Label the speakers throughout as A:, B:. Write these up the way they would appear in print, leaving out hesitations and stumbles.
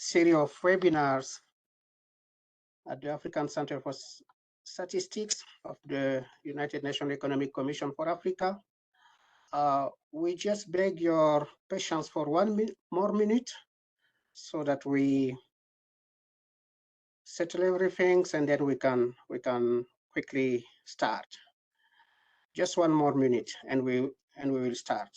A: series of webinars at the African Center for Statistics of the United Nations Economic Commission for Africa. We just beg your patience for more minute so that we settle everything, and then we can quickly start. Just one more minute, and we will start.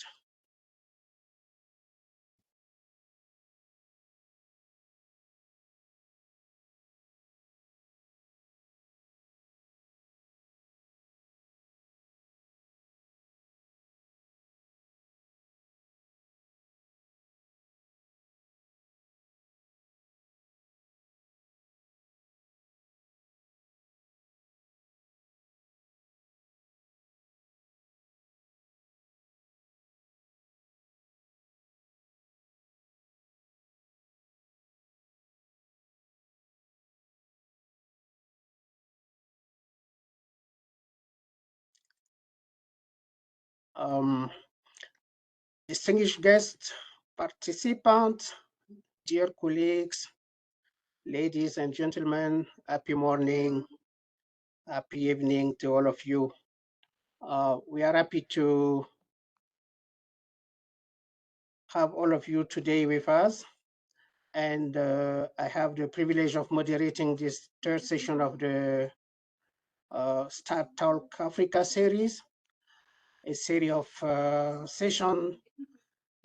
A: Distinguished guests, participants, dear colleagues, ladies and gentlemen, happy morning, happy evening to all of you. We are happy to have all of you today with us. And I have the privilege of moderating this third session of the Start Talk Africa series, a series of sessions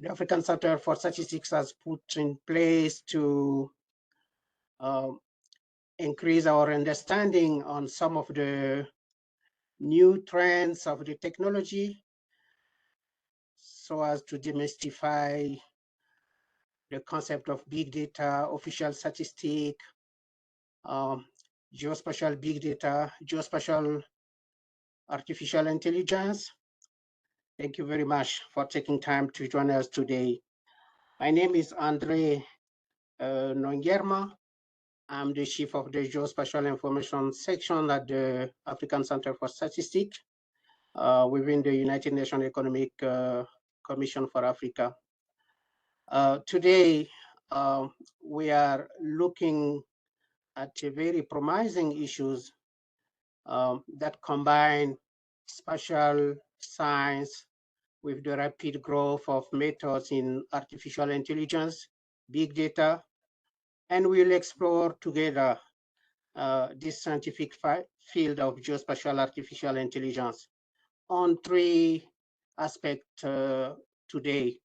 A: the African Center for Statistics has put in place to increase our understanding on some of the new trends of the technology so as to demystify the concept of big data, official statistic, geospatial big data, geospatial artificial intelligence. Thank you very much for taking time to join us today. My name is Andre Nongerma. I'm the chief of the Geospatial Information section at the African Center for Statistics within the United Nations Economic Commission for Africa. Today, we are looking at very promising issues that combine spatial science with the rapid growth of methods in artificial intelligence, big data, and we'll explore together this scientific field of geospatial artificial intelligence on three aspects today: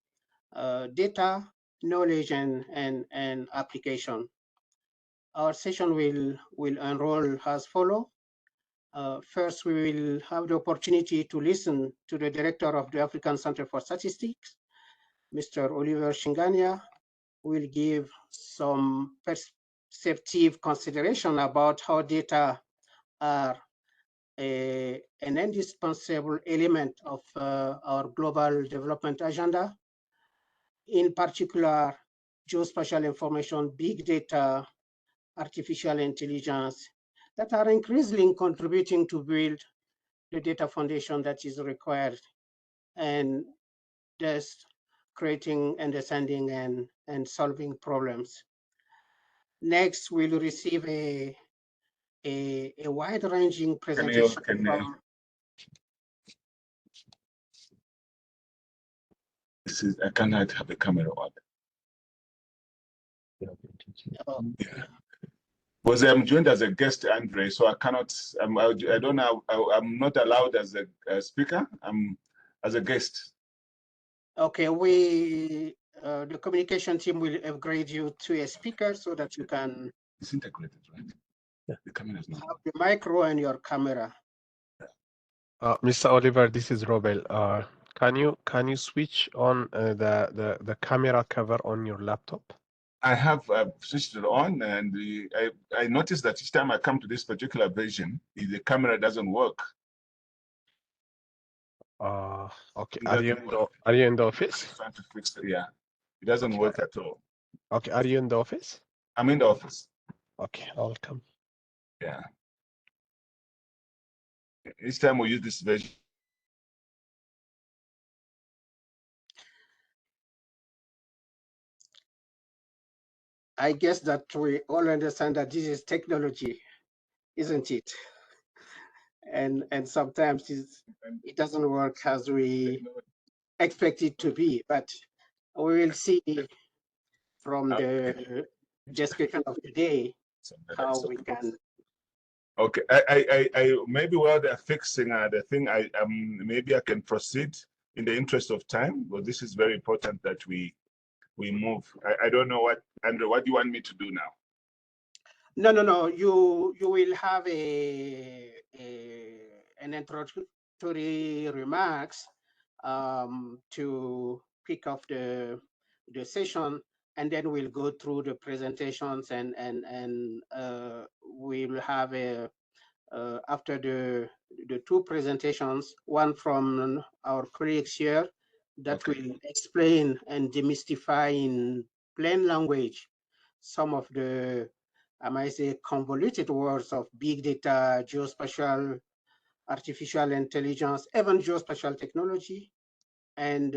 A: data, knowledge, and application. Our session will unroll as follows. First, we will have the opportunity to listen to the director of the African Center for Statistics, Mr. Oliver Shingania, who will give some perceptive consideration about how data are an indispensable element of our global development agenda. In particular, geospatial information, big data, artificial intelligence, that are increasingly contributing to build the data foundation that is required, and thus creating understanding and solving problems. Next, we'll receive a wide-ranging presentation from
B: I cannot have a camera on. Yeah. Because I'm joined as a guest, Andre, so I cannot. I don't know. I'm not allowed as a speaker. I'm as a guest.
A: Okay, the communication team will upgrade you to a speaker so that you can.
B: It's integrated, right? Yeah. The camera is not.
A: Have the micro and your camera.
C: Mr. Oliver, this is Robel. Can you switch on the camera cover on your laptop?
B: I have switched it on, and I noticed that each time I come to this particular version, the camera doesn't work.
C: Okay. Are you in the office?
B: I'm trying to fix it. Yeah, it doesn't work at all.
C: Okay. Are you in the office?
B: I'm in the office.
C: Okay, I'll come.
B: Yeah. Each time we use this version.
A: I guess that we all understand that this is technology, isn't it? And sometimes it doesn't work as we expect it to be, but we will see from the discussion of today how we can.
B: Okay, I maybe while they're fixing the thing, maybe I can proceed in the interest of time, but this is very important that we move. I don't know what, Andrew, what do you want me to do now?
A: No. You will have an introductory remarks to pick up the session, and then we'll go through the presentations and we'll have a after the two presentations, one from our colleagues here that
B: Okay.
A: will explain and demystify in plain language some of the, I might say, convoluted words of big data, geospatial, artificial intelligence, even geospatial technology. And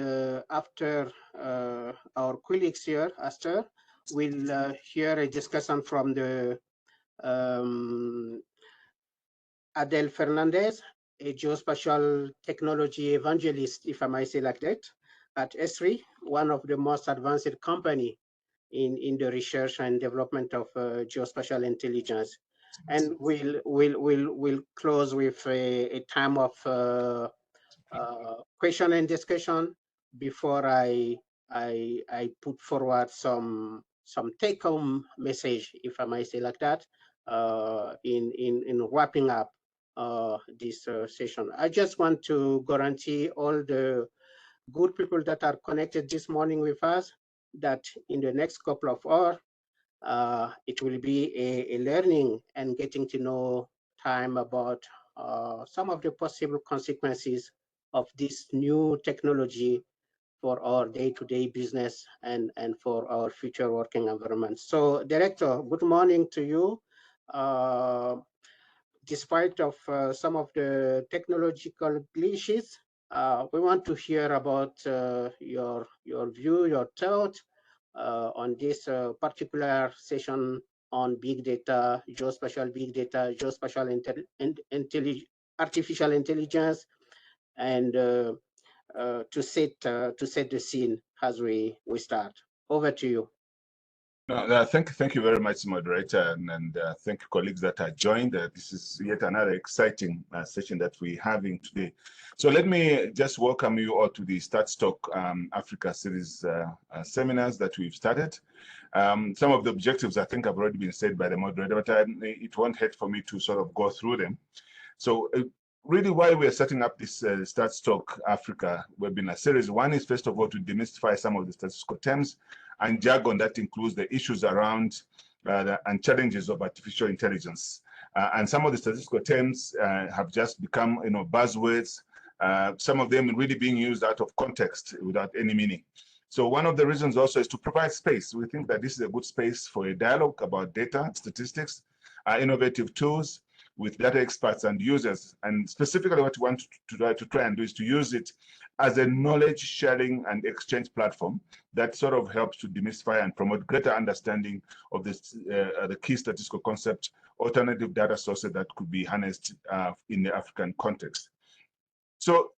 A: after our colleagues here, Aster, we'll hear a discussion from the Adel Fernandez, a geospatial technology evangelist, if I might say like that, at ESRI, one of the most advanced company in the research and development of geospatial intelligence. And we'll close with a time of question and discussion before I put forward some take-home message, if I might say like that, in wrapping up this session. I just want to guarantee all the good people that are connected this morning with us that in the next couple of hours, it will be a learning and getting to know time about some of the possible consequences of this new technology for our day-to-day business and for our future working environment. So, Director, good morning to you. Despite of some of the technological glitches, we want to hear about your view, your thought on this particular session on big data, geospatial big data, geospatial artificial intelligence, and to set the scene as we start. Over to you.
B: No, thank you very much, moderator, and thank you, colleagues that are joined. This is yet another exciting session that we're having today. So let me just welcome you all to the Start Stock Africa series seminars that we've started. Some of the objectives I think have already been said by the moderator, but it won't hurt for me to sort of go through them. So really why we're setting up this Start Stock Africa webinar series, one is first of all to demystify some of the statistical terms and jargon that includes the issues around and challenges of artificial intelligence. And some of the statistical terms have just become, buzzwords, some of them really being used out of context without any meaning. So one of the reasons also is to provide space. We think that this is a good space for a dialogue about data, statistics, innovative tools with data experts and users. And specifically what we want to try and do is to use it as a knowledge sharing and exchange platform that sort of helps to demystify and promote greater understanding of this, the key statistical concept, alternative data sources that could be harnessed in the African context. So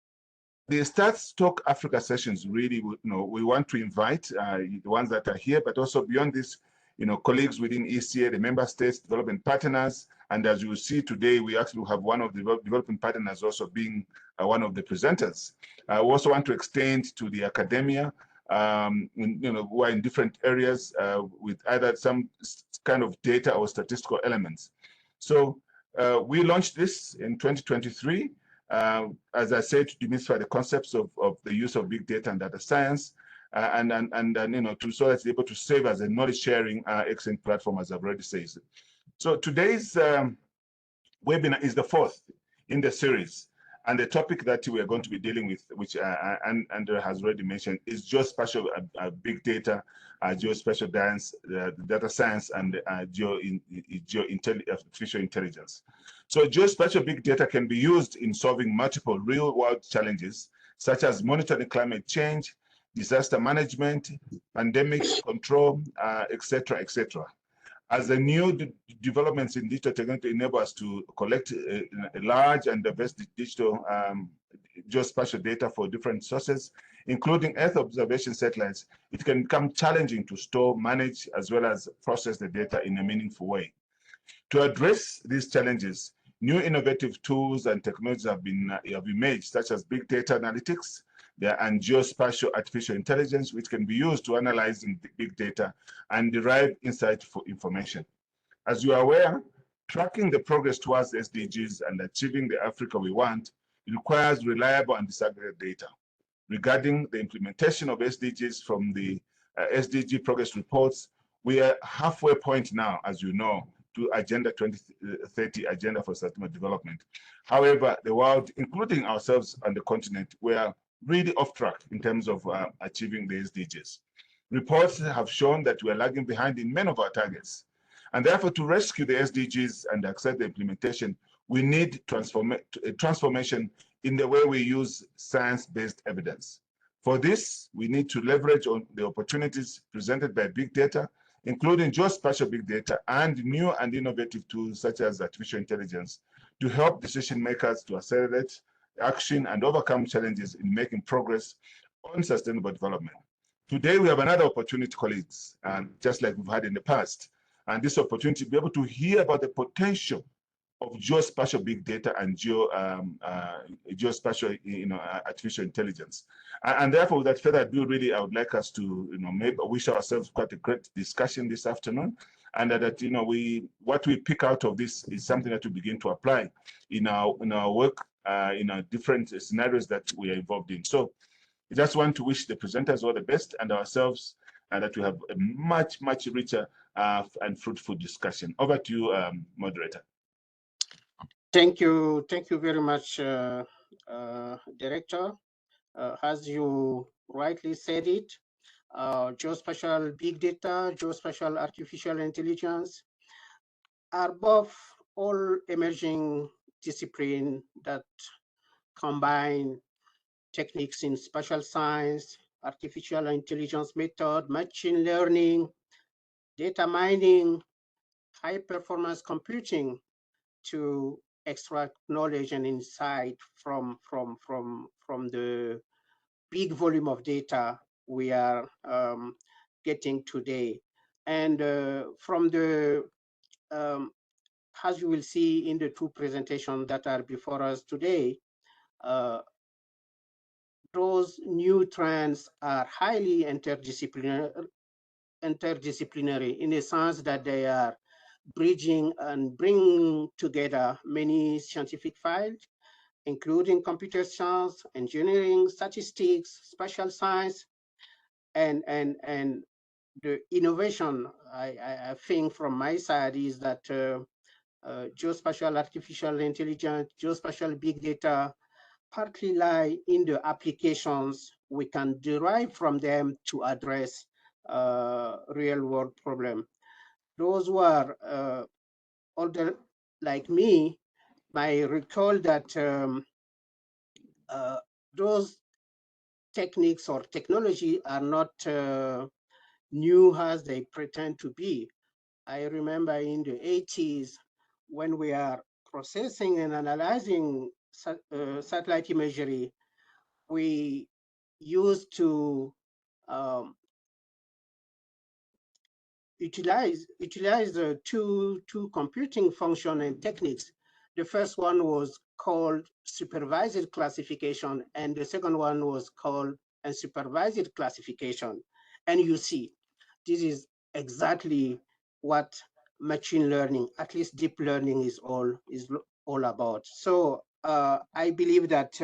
B: the Start Stock Africa sessions really, we want to invite the ones that are here, but also beyond this, colleagues within ECA, the member states, development partners, and as you will see today, we actually have one of the development partners also being one of the presenters. We also want to extend to the academia, who are in different areas with either some kind of data or statistical elements. So we launched this in 2023. As I said, to demystify the concepts of the use of big data and data science, and to so that it's able to serve as a knowledge sharing exchange platform, as I've already said. So today's webinar is the fourth in the series, and the topic that we are going to be dealing with, which Andrew has already mentioned, is geospatial big data, geospatial data science, and artificial intelligence. So geospatial big data can be used in solving multiple real-world challenges, such as monitoring climate change, disaster management, pandemic control, etc., etc. As the new developments in digital technology enable us to collect a large and diverse digital geospatial data for different sources, including Earth observation satellites, it can become challenging to store, manage, as well as process the data in a meaningful way. To address these challenges, new innovative tools and technologies have emerged, such as big data analytics and geospatial artificial intelligence, which can be used to analyze big data and derive insightful information. As you are aware, tracking the progress towards SDGs and achieving the Africa we want requires reliable and disaggregated data. Regarding the implementation of SDGs from the SDG progress reports, we are halfway point now, as you know, to Agenda 2030, Agenda for Sustainable Development. However, the world, including ourselves and the continent, we are really off track in terms of achieving the SDGs. Reports have shown that we are lagging behind in many of our targets. And therefore, to rescue the SDGs and accept the implementation, we need transformation in the way we use science-based evidence. For this, we need to leverage on the opportunities presented by big data, including geospatial big data and new and innovative tools such as artificial intelligence to help decision makers to accelerate action and overcome challenges in making progress on sustainable development. Today, we have another opportunity, colleagues, just like we've had in the past, and this opportunity to be able to hear about the potential of geospatial big data and geospatial, artificial intelligence. And therefore, without further ado, really, I would like us to, maybe wish ourselves quite a great discussion this afternoon, and that, what we pick out of this is something that we begin to apply in our work, in our different scenarios that we are involved in. So, I just want to wish the presenters all the best and ourselves, and that we have a much, much richer and fruitful discussion. Over to you, moderator.
A: Thank you very much, Director. As you rightly said it, geospatial big data, geospatial artificial intelligence are both all emerging disciplines that combine techniques in spatial science, artificial intelligence method, machine learning, data mining, high performance computing to extract knowledge and insight from the big volume of data we are getting today. And from the, as you will see in the two presentations that are before us today, those new trends are highly interdisciplinary in the sense that they are bridging and bringing together many scientific fields, including computer science, engineering, statistics, spatial science, and the innovation, I think from my side, is that geospatial artificial intelligence, geospatial big data partly lie in the applications we can derive from them to address real world problems. Those who are older like me might recall that those techniques or technology are not new as they pretend to be. I remember in the 80s when we are processing and analyzing satellite imagery, we used to utilize two computing function and techniques. The first one was called supervised classification, and the second one was called unsupervised classification. And you see, this is exactly what machine learning, at least deep learning, is all about. So I believe that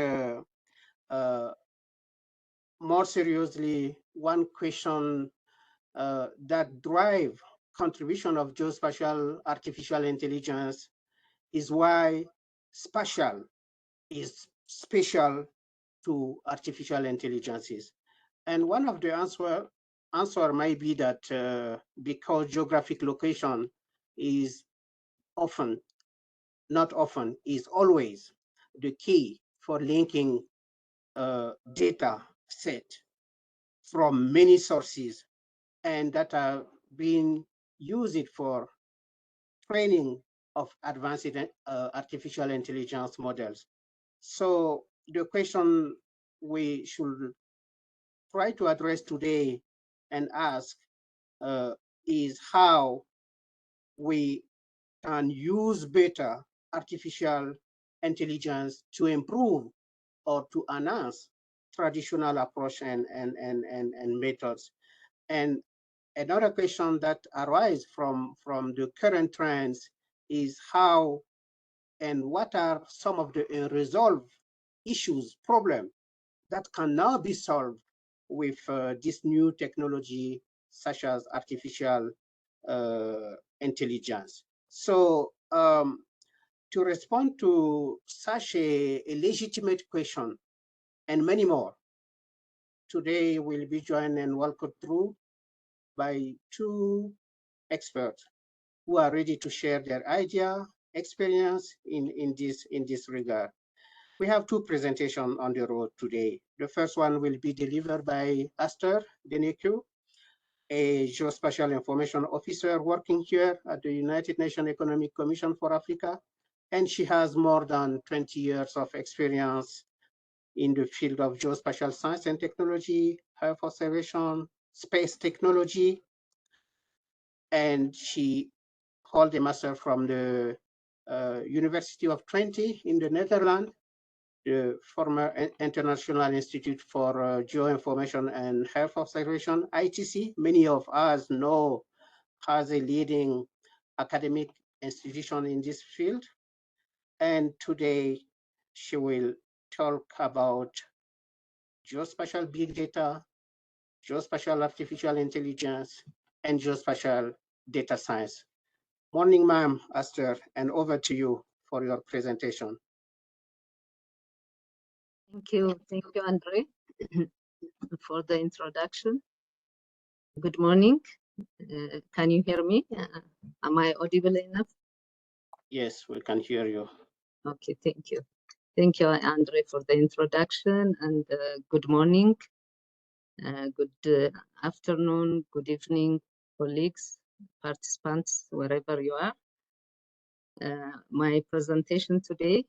A: more seriously, one question that drive contribution of geospatial artificial intelligence is why spatial is special to artificial intelligences. And one of the answer might be that because geographic location is often, not often, is always the key for linking data set. from many sources and that are being used for training of advanced artificial intelligence models. So the question we should try to address today and ask is how we can use better artificial intelligence to improve or to enhance traditional approach and methods. And another question that arises from the current trends is how and what are some of the unresolved issues, problems that can now be solved with this new technology such as artificial intelligence. So to respond to such a legitimate question and many more, today we'll be joined and welcomed through by two experts who are ready to share their idea, experience in this regard. We have two presentations on the road today. The first one will be delivered by Aster Deneku, a geospatial information officer working here at the United Nations Economic Commission for Africa. And she has more than 20 years of experience in the field of geospatial science and technology, Earth observation, space technology, and she hold a master from the University of Twente in the Netherlands, the former International Institute for Geoinformation and Earth Observation, ITC. Many of us know has a leading academic institution in this field. And today she will talk about geospatial big data, geospatial artificial intelligence, and geospatial data science. Morning, ma'am, Aster, and over to you for your presentation.
D: Thank you, Andre, for the introduction. Good morning. Can you hear me? Am I audible enough?
A: Yes, we can hear you.
D: Okay, thank you. Thank you, Andre, for the introduction, and good morning, good afternoon, good evening, colleagues, participants, wherever you are. My presentation today,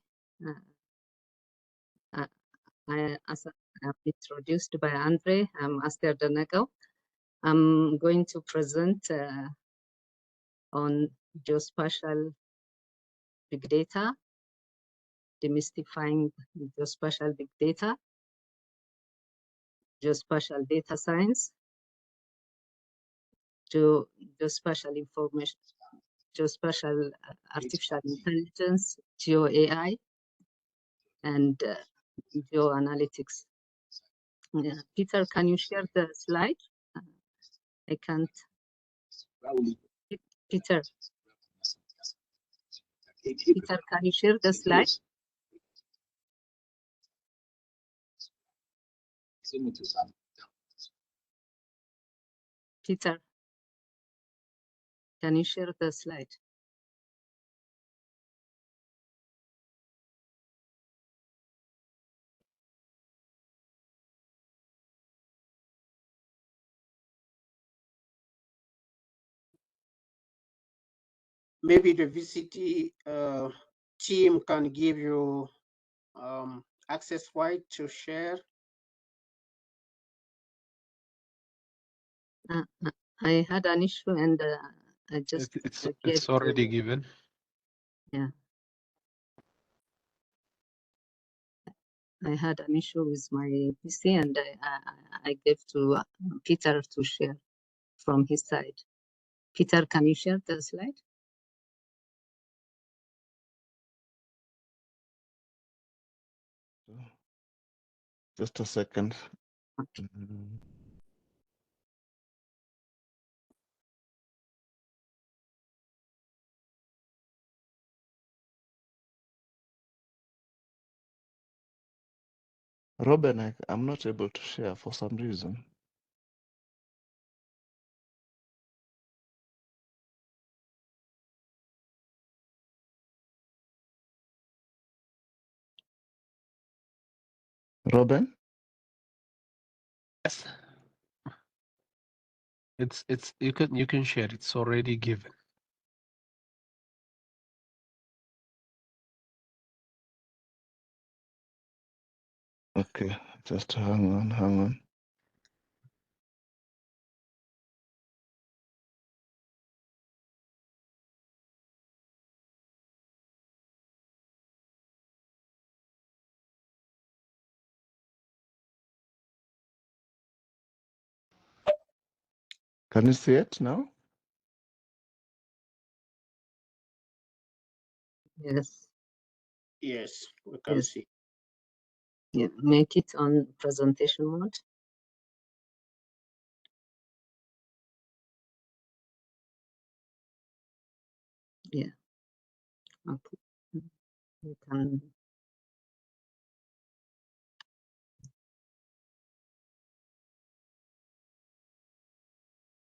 D: as I'm introduced by Andre, I'm Aster Deneku. I'm going to present on geospatial big data, demystifying geospatial big data, geospatial data science, geospatial information, geospatial artificial intelligence, geo AI, and geoanalytics. Peter, can you share the slide? I can't. Peter, can you share the slide? Peter, can you share the slide?
A: Maybe the VCT team can give you access right to share.
D: I had an issue and I just
C: it's already given.
D: Yeah. I had an issue with my PC and I gave to Peter to share from his side. Peter, can you share the slide?
B: Just a second.
D: Okay.
E: Robin, I'm not able to share for some reason. Robin?
C: Yes. It's you can share. It's already given.
E: Okay, just hang on. Can you see it now?
D: Yes.
A: Yes, we can
D: Yes.
A: see.
D: Yeah, make it on presentation mode. Yeah. Okay. You can.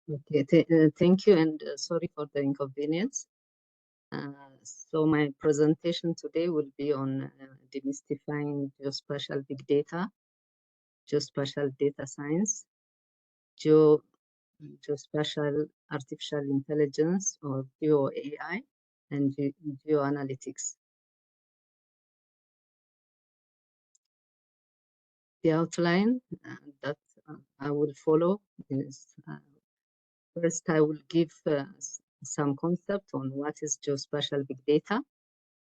D: Okay. Thank you, and sorry for the inconvenience. So my presentation today will be on demystifying geospatial big data, geospatial data science, geospatial artificial intelligence or GeoAI, and geoanalytics. The outline that I will follow is first I will give some concept on what is geospatial big data,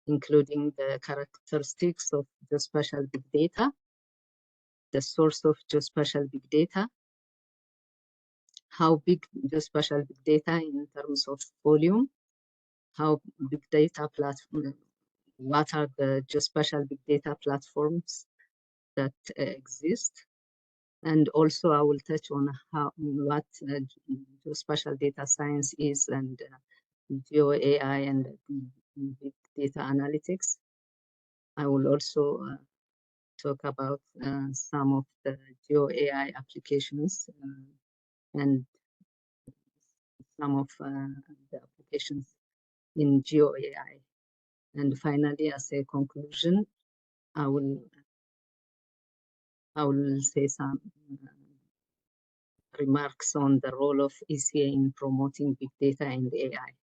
D: including the characteristics of geospatial big data, the source of geospatial big data, how big geospatial big data in terms of volume, how big data platform, what are the geospatial big data platforms that exist, and also I will touch on what geospatial data science is and GeoAI and big data analytics. I will also talk about some of the GeoAI applications and some of the applications in GeoAI. And finally, as a conclusion, I will say some remarks on the role of ECA in promoting big data and AI.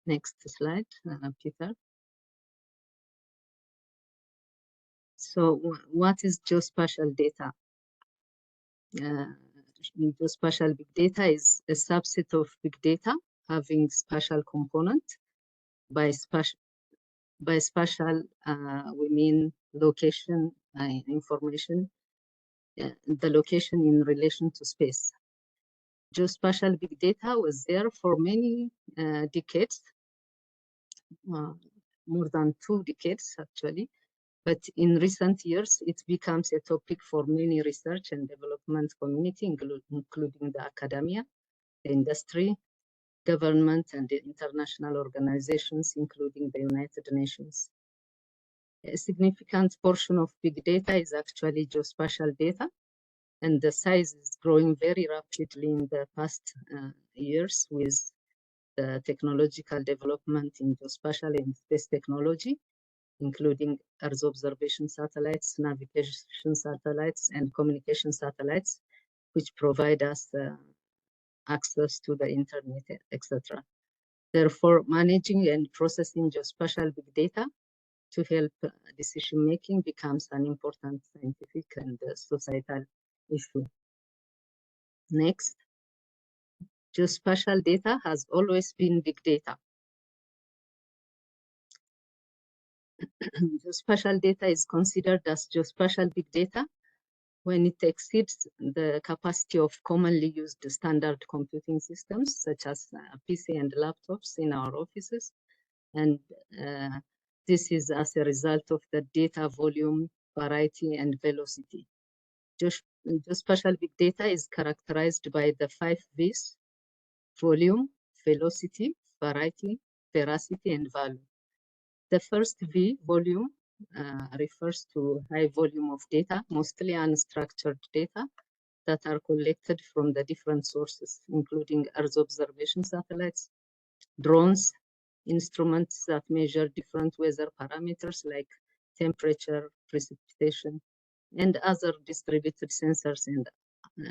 D: Next slide, Peter. So what is geospatial data? Geospatial big data is a subset of big data having spatial component. By spatial, we mean location information, the location in relation to space. Geospatial big data was there for many decades, more than 2 decades actually. But in recent years, it becomes a topic for many research and development community, including the academia, the industry, government, and the international organizations, including the United Nations. A significant portion of big data is actually geospatial data, and the size is growing very rapidly in the past years with the technological development in geospatial and space technology, including Earth observation satellites, navigation satellites, and communication satellites, which provide us access to the internet, etc. Therefore, managing and processing geospatial big data to help decision-making becomes an important scientific and societal issue. Next, geospatial data has always been big data. Geospatial data is considered as geospatial big data when it exceeds the capacity of commonly used standard computing systems, such as PC and laptops in our offices. And this is as a result of the data volume, variety, and velocity. Geospatial big data is characterized by the 5 V's: volume, velocity, variety, veracity, and value. The first V, volume, refers to high volume of data, mostly unstructured data that are collected from the different sources, including Earth observation satellites, drones, instruments that measure different weather parameters like temperature, precipitation, and other distributed sensors and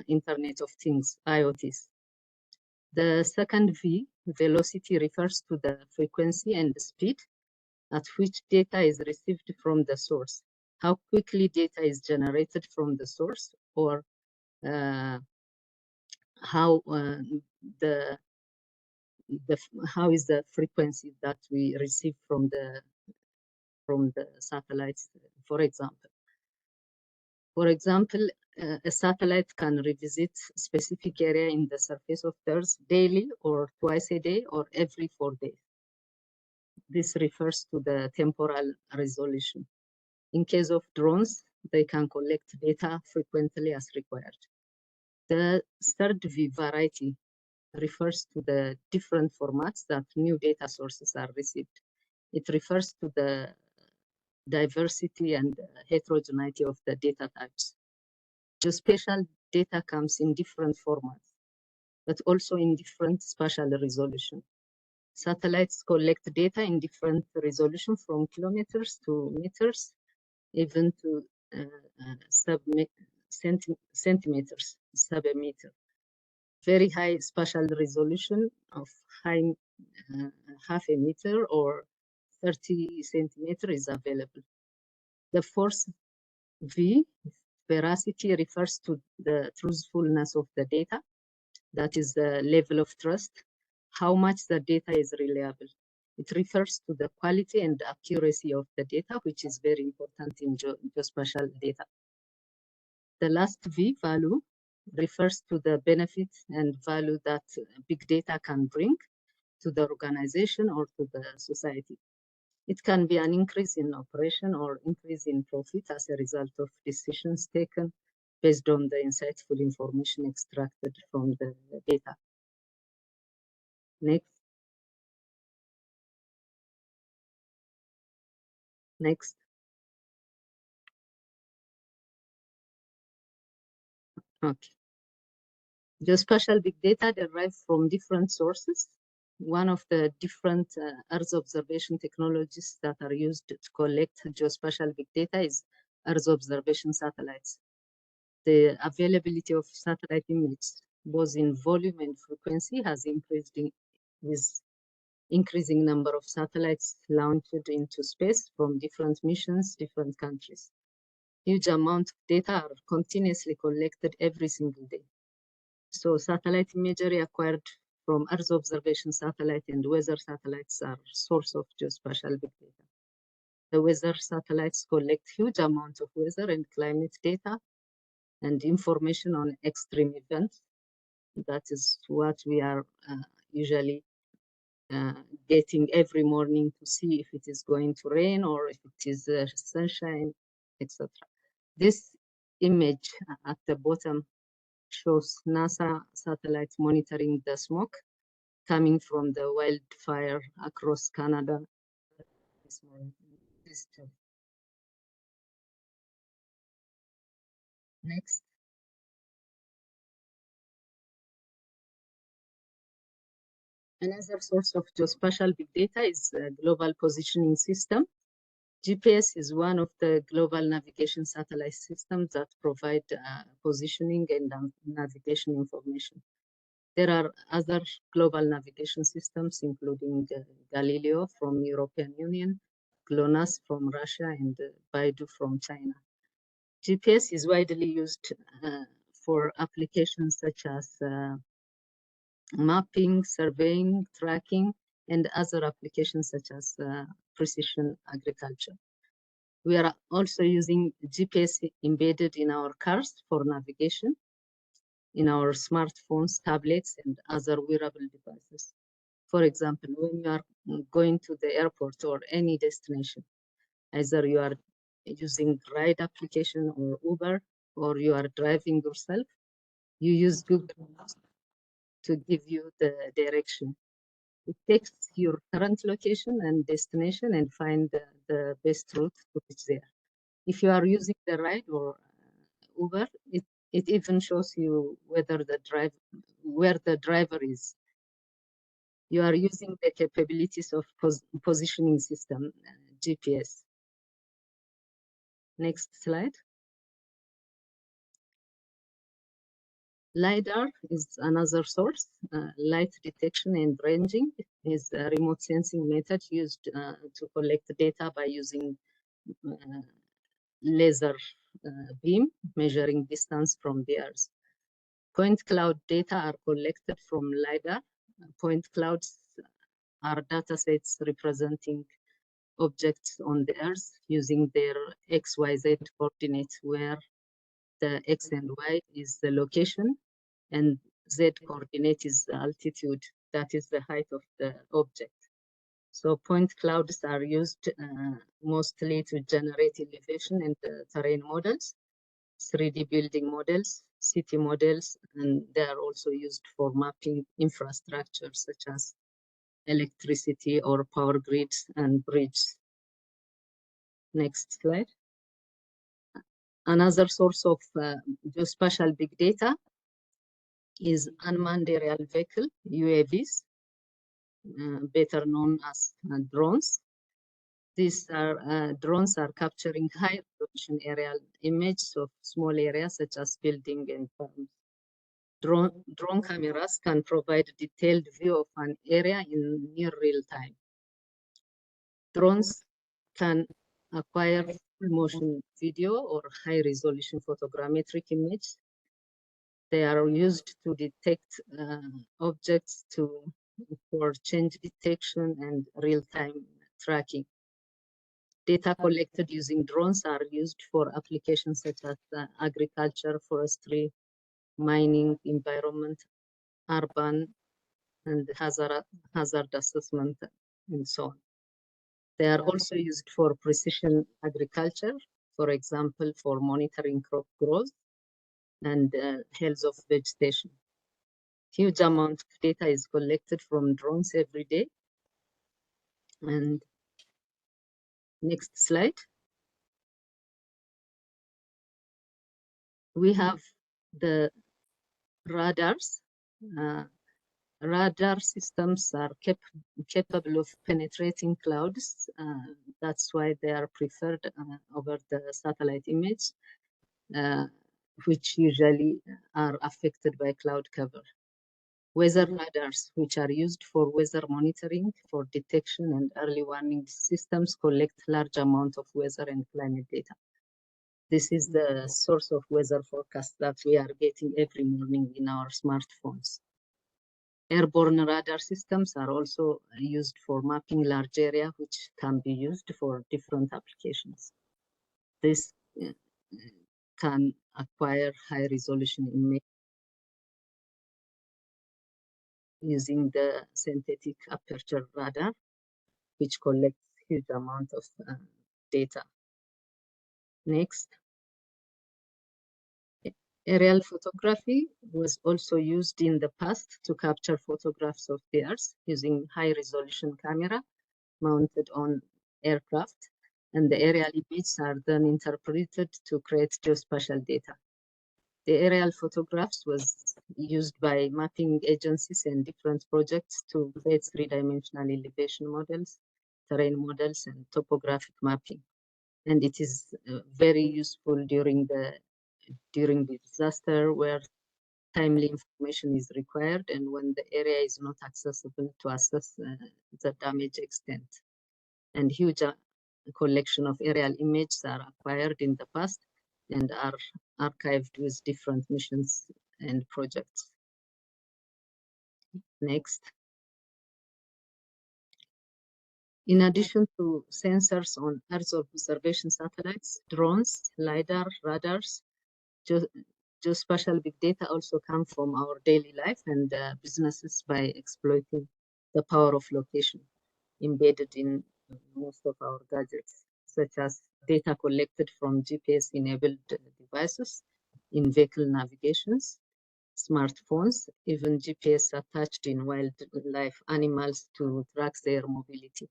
D: Internet of Things, IoTs. The second V, velocity, refers to the frequency and the speed at which data is received from the source, how quickly data is generated from the source, or how how is the frequency that we receive from the satellites, for example. For example, a satellite can revisit specific area in the surface of the Earth daily or twice a day or every 4 days. This refers to the temporal resolution. In case of drones, they can collect data frequently as required. The third V, variety, refers to the different formats that new data sources are received. It refers to the diversity and heterogeneity of the data types. Geospatial data comes in different formats, but also in different spatial resolution. Satellites collect data in different resolution from kilometers to meters, even to centimeters, sub-a-meter. Very high spatial resolution of half a meter or 30 centimeter is available. The fourth V, veracity, refers to the truthfulness of the data. That is the level of trust, how much the data is reliable. It refers to the quality and accuracy of the data, which is very important in geospatial data. The last V, value, refers to the benefit and value that big data can bring to the organization or to the society. It can be an increase in operation or increase in profit as a result of decisions taken based on the insightful information extracted from the data. Next. Next. Okay. Geospatial big data derive from different sources. One of the different Earth observation technologies that are used to collect geospatial big data is Earth observation satellites. The availability of satellite images, both in volume and frequency, has increased with increasing number of satellites launched into space from different missions, different countries. Huge amount of data are continuously collected every single day. So satellite imagery acquired from Earth observation satellite and weather satellites are source of geospatial big data. The weather satellites collect huge amount of weather and climate data and information on extreme events. That is what we are usually getting every morning to see if it is going to rain or if it is sunshine, etc. This image at the bottom shows NASA satellites monitoring the smoke coming from the wildfire across Canada this morning. Next. Another source of geospatial big data is global positioning system. GPS is one of the global navigation satellite systems that provide positioning and navigation information. There are other global navigation systems, including Galileo from European Union, GLONASS from Russia, and Baidu from China. GPS is widely used for applications such as mapping, surveying, tracking, and other applications such as precision agriculture. We are also using GPS embedded in our cars for navigation, in our smartphones, tablets, and other wearable devices. For example, when you are going to the airport or any destination, either you are using ride application or Uber, or you are driving yourself, you use Google Maps to give you the direction. It takes your current location and destination and find the best route to reach there. If you are using the ride or Uber, it even shows you where the driver is. You are using the capabilities of positioning system, GPS. Next slide. LiDAR is another source. Light detection and ranging is a remote sensing method used to collect data by using laser beam measuring distance from the Earth. Point cloud data are collected from LiDAR. Point clouds are data sets representing objects on the Earth using their XYZ coordinates, where the X and Y is the location and Z coordinate is the altitude, that is the height of the object. So point clouds are used mostly to generate elevation and terrain models, 3D building models, city models, and they are also used for mapping infrastructure such as electricity or power grids and bridges. Next slide. Another source of geospatial big data is unmanned aerial vehicle, UAVs, better known as drones. These are drones are capturing high resolution aerial images of small areas such as building and farms. Drone cameras can provide a detailed view of an area in near real time. Drones can acquire full motion video or high resolution photogrammetric image. They are used to detect objects for change detection and real-time tracking. Data collected using drones are used for applications such as agriculture, forestry, mining, environment, urban, and hazard assessment, and so on. They are also used for precision agriculture, for example, for monitoring crop growth and health of vegetation. Huge amount of data is collected from drones every day. And next slide. We have the radars. Radar systems are capable of penetrating clouds. That's why they are preferred over the satellite image, which usually are affected by cloud cover. Weather radars, which are used for weather monitoring, for detection and early warning systems, collect large amounts of weather and climate data. This is the source of weather forecast that we are getting every morning in our smartphones. Airborne radar systems are also used for mapping large area, which can be used for different applications. This can acquire high resolution image using the synthetic aperture radar, which collects huge amount of data. Next. Aerial photography was also used in the past to capture photographs of the Earth using high-resolution camera mounted on aircraft, and the aerial images are then interpreted to create geospatial data. The aerial photographs was used by mapping agencies and different projects to create three-dimensional elevation models, terrain models, and topographic mapping. And it is very useful during the disaster where timely information is required and when the area is not accessible to assess the damage extent. And huge collection of aerial images are acquired in the past and are archived with different missions and projects. Next. In addition to sensors on Earth observation satellites, drones, LiDAR, radars, geospatial big data also come from our daily life and businesses by exploiting the power of location embedded in most of our gadgets, such as data collected from GPS-enabled devices in vehicle navigations, smartphones, even GPS attached in wildlife animals to track their mobility.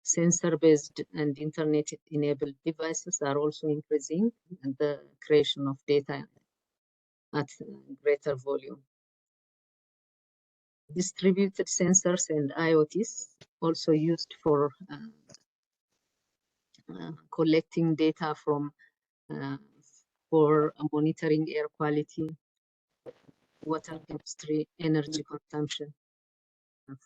D: Sensor-based and internet-enabled devices are also increasing the creation of data at greater volume. Distributed sensors and IoTs also used for collecting data from for monitoring air quality, water chemistry, energy consumption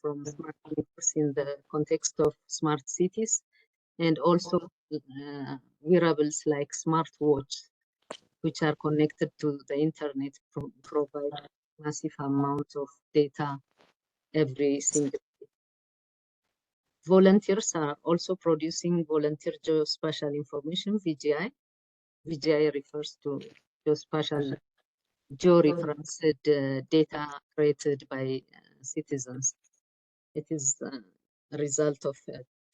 D: from smart meters in the context of smart cities, and also wearables like smartwatch, which are connected to the internet, provide massive amount of data every single day. Volunteers are also producing volunteer geospatial information, VGI. VGI refers to geospatial georeferenced data created by citizens. It is a result of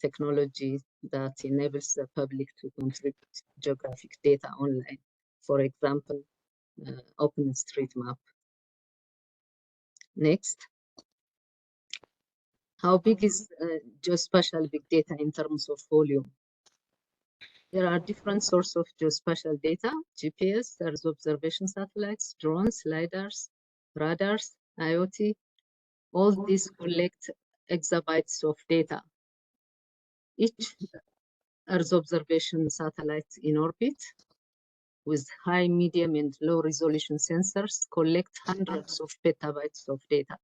D: technology that enables the public to contribute geographic data online. For example, OpenStreetMap. Next. How big is geospatial big data in terms of volume? There are different sources of geospatial data: GPS, Earth observation satellites, drones, LiDARs, radars, IoT. All these collect exabytes of data. Each Earth observation satellite in orbit with high, medium, and low resolution sensors collect hundreds of petabytes of data.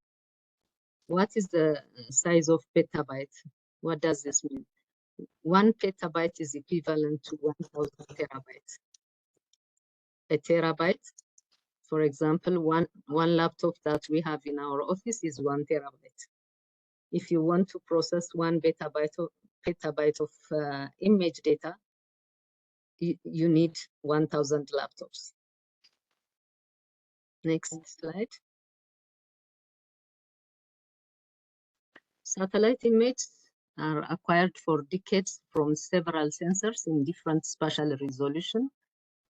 D: What is the size of petabyte? What does this mean? 1 petabyte is equivalent to 1,000 terabytes. A terabyte, for example, one laptop that we have in our office is 1 terabyte. If you want to process 1 petabyte of image data, you need 1,000 laptops. Next slide. Satellite images are acquired for decades from several sensors in different spatial resolution,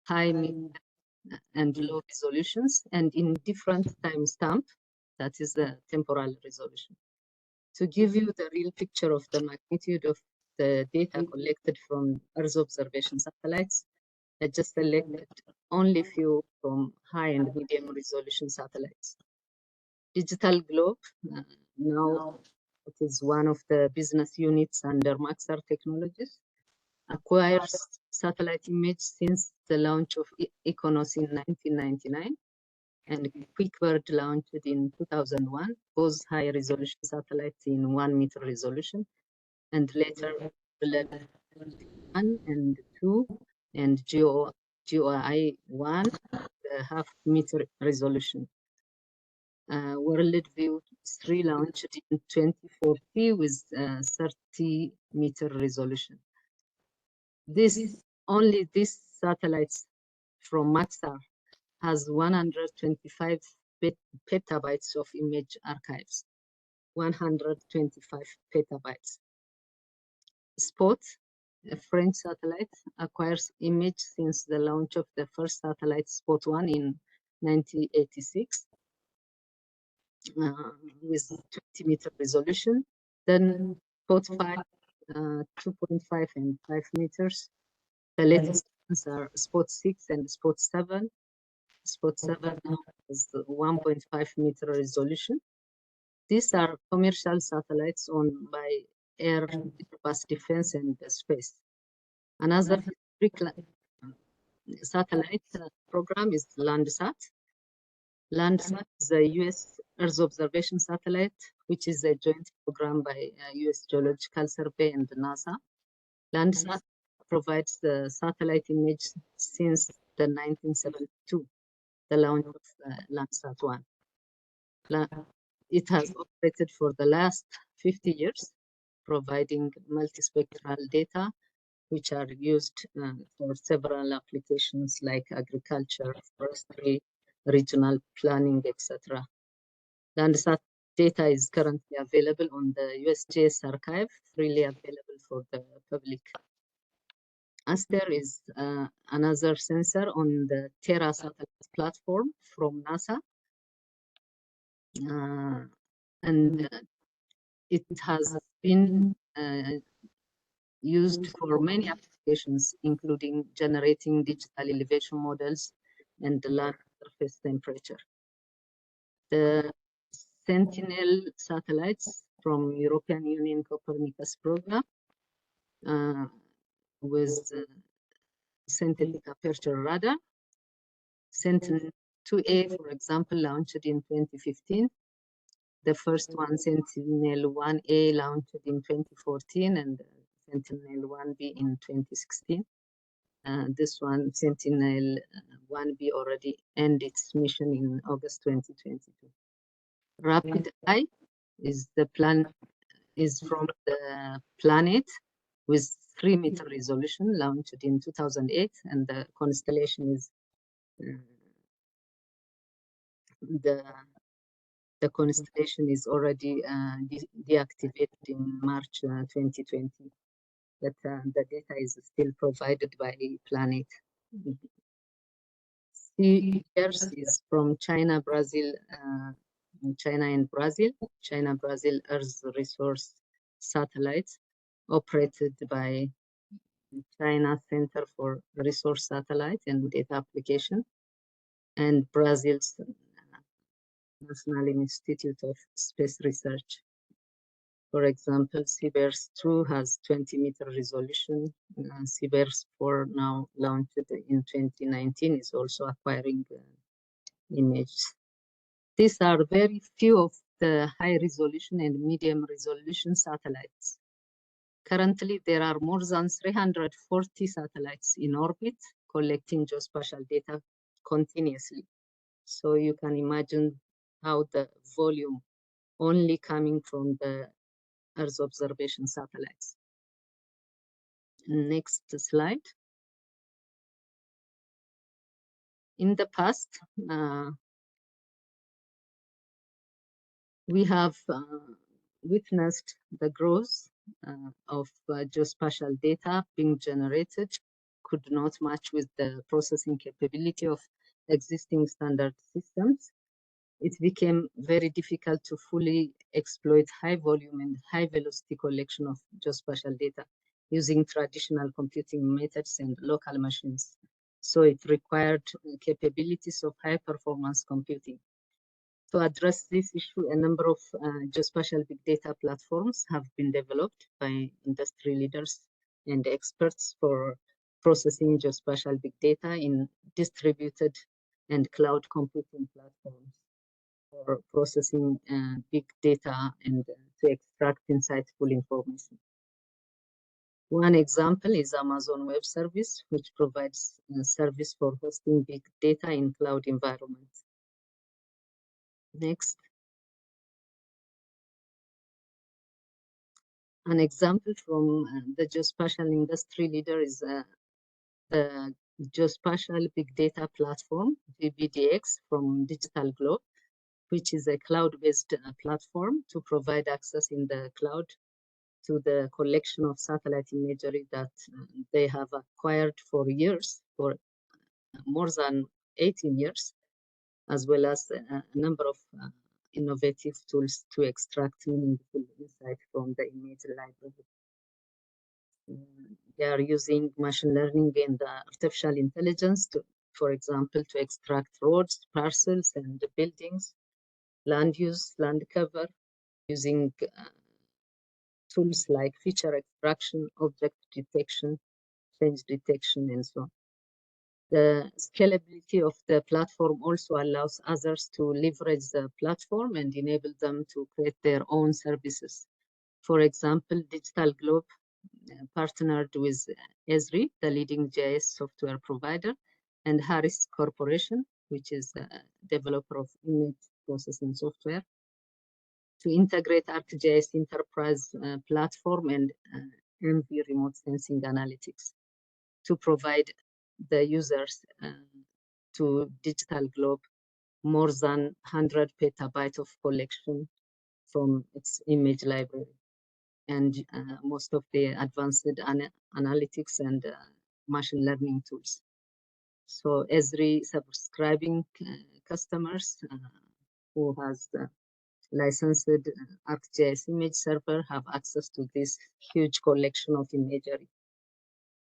D: high, mid, and low resolutions, and in different timestamp, that is the temporal resolution. To give you the real picture of the magnitude of the data collected from Earth observation satellites, I just selected only few from high and medium resolution satellites. Digital Globe, now it is one of the business units under Maxar Technologies, acquires satellite image since the launch of Econos in 1999, and QuickBird launched in 2001, both high resolution satellites in 1 meter resolution, and later Level 1 and 2, and GOI 1, the half meter resolution. Worldview 3 launched in 2014 with 30 meter resolution. Only these satellites from Maxar has 125 petabytes of image archives. 125 petabytes. Spot, a French satellite, acquires image since the launch of the first satellite Spot 1 in 1986 with 20 meter resolution. Then Spot 5, 2.5 and 5 meters. The latest ones are Spot 6 and Spot 7. Spot 7 now has 1.5 meter resolution. These are commercial satellites owned by Airbus Defense and Space. Another satellite program is Landsat. Landsat is a U.S. Earth observation satellite, which is a joint program by U.S. Geological Survey and NASA. Landsat provides the satellite image since the 1972, the launch of Landsat 1. It has operated for the last 50 years, providing multispectral data, which are used for several applications like agriculture, forestry, regional planning, etc. Landsat data is currently available on the USGS archive, freely available for the public. Aster is another sensor on the Terra satellite platform from NASA. And it has been used for many applications, including generating digital elevation models and land surface temperature. The Sentinel satellites from European Union Copernicus program with synthetic aperture radar. Sentinel 2A, for example, launched in 2015. The first one, Sentinel-1A, launched in 2014, and Sentinel-1B in 2016. This one, Sentinel-1B, already ended its mission in August 2022. Rapid Eye is from the planet with 3-meter resolution, launched in 2008, and the constellation is the constellation is already deactivated in March 2020, but the data is still provided by Planet. CERS is from China, Brazil, China and Brazil. China, Brazil Earth Resource Satellites, operated by China Center for Resource Satellite and Data Application, and Brazil's National Institute of Space Research. For example, CBERS-2 has 20-meter resolution. CBERS-4, now launched in 2019, is also acquiring images. These are very few of the high resolution and medium resolution satellites. Currently, there are more than 340 satellites in orbit collecting geospatial data continuously. So you can imagine how the volume only coming from the Earth observation satellites. Next slide. In the past, we have witnessed the growth of geospatial data being generated could not match with the processing capability of existing standard systems. It became very difficult to fully exploit high volume and high velocity collection of geospatial data using traditional computing methods and local machines. So it required capabilities of high performance computing. To address this issue, a number of geospatial big data platforms have been developed by industry leaders and experts for processing geospatial big data in distributed and cloud computing platforms for processing big data and to extract insightful information. One example is Amazon Web Service, which provides a service for hosting big data in cloud environments. Next. An example from the geospatial industry leader is the Geospatial Big Data Platform, GBDX, from Digital Globe, which is a cloud-based platform to provide access in the cloud to the collection of satellite imagery that they have acquired for years, for more than 18 years, as well as a number of innovative tools to extract meaningful insight from the image library. They are using machine learning and artificial intelligence to, for example, to extract roads, parcels, and buildings, land use, land cover, using tools like feature extraction, object detection, change detection, and so on. The scalability of the platform also allows others to leverage the platform and enable them to create their own services. For example, Digital Globe partnered with Esri, the leading GIS software provider, and Harris Corporation, which is a developer of image processing software, to integrate ArcGIS Enterprise platform and MV remote sensing analytics to provide the users to Digital Globe more than 100 petabytes of collection from its image library and most of the advanced analytics and machine learning tools. So Esri subscribing customers who has licensed ArcGIS image server have access to this huge collection of imagery,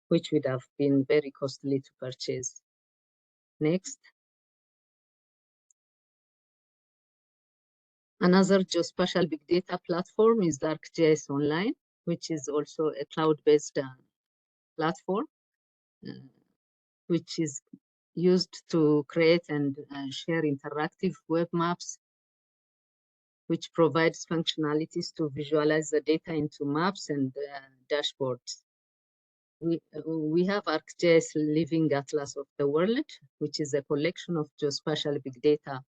D: which would have been very costly to purchase. Next. Another geospatial big data platform is ArcGIS Online, which is also a cloud-based platform, which is used to create and share interactive web maps, which provides functionalities to visualize the data into maps and dashboards. We have ArcGIS Living Atlas of the World, which is a collection of geospatial big data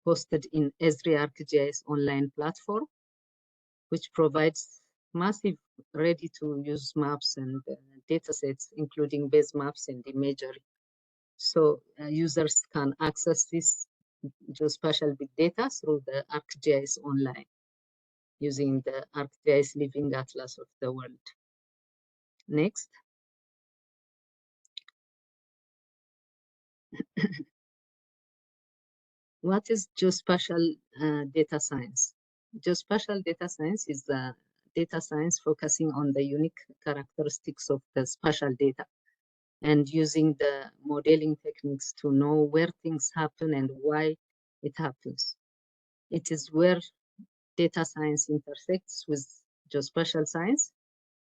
D: hosted in Esri ArcGIS online platform, which provides massive ready-to-use maps and datasets, including base maps and imagery. So users can access this geospatial big data through the ArcGIS online using the ArcGIS Living Atlas of the World. Next. What is geospatial data science? Geospatial data science is the data science focusing on the unique characteristics of the spatial data and using the modeling techniques to know where things happen and why it happens. It is where data science intersects with geospatial science,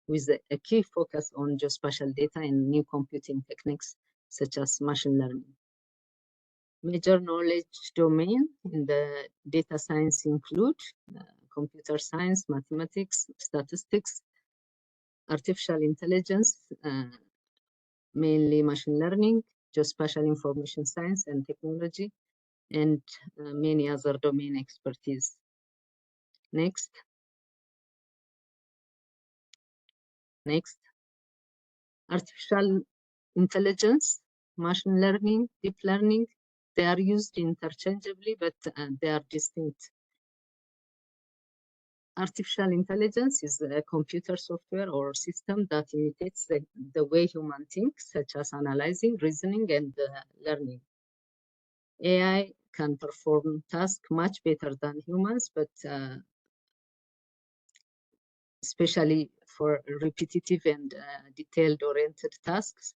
D: with a key focus on geospatial data and new computing techniques such as machine learning. Major knowledge domain in the data science include computer science, mathematics, statistics, artificial intelligence, mainly machine learning, geospatial information science and technology, and many other domain expertise. Next. Next. Artificial intelligence, machine learning, deep learning, they are used interchangeably, but they are distinct. Artificial intelligence is a computer software or system that imitates the way humans think, such as analyzing, reasoning, and learning. AI can perform tasks much better than humans, but especially for repetitive and detailed-oriented tasks,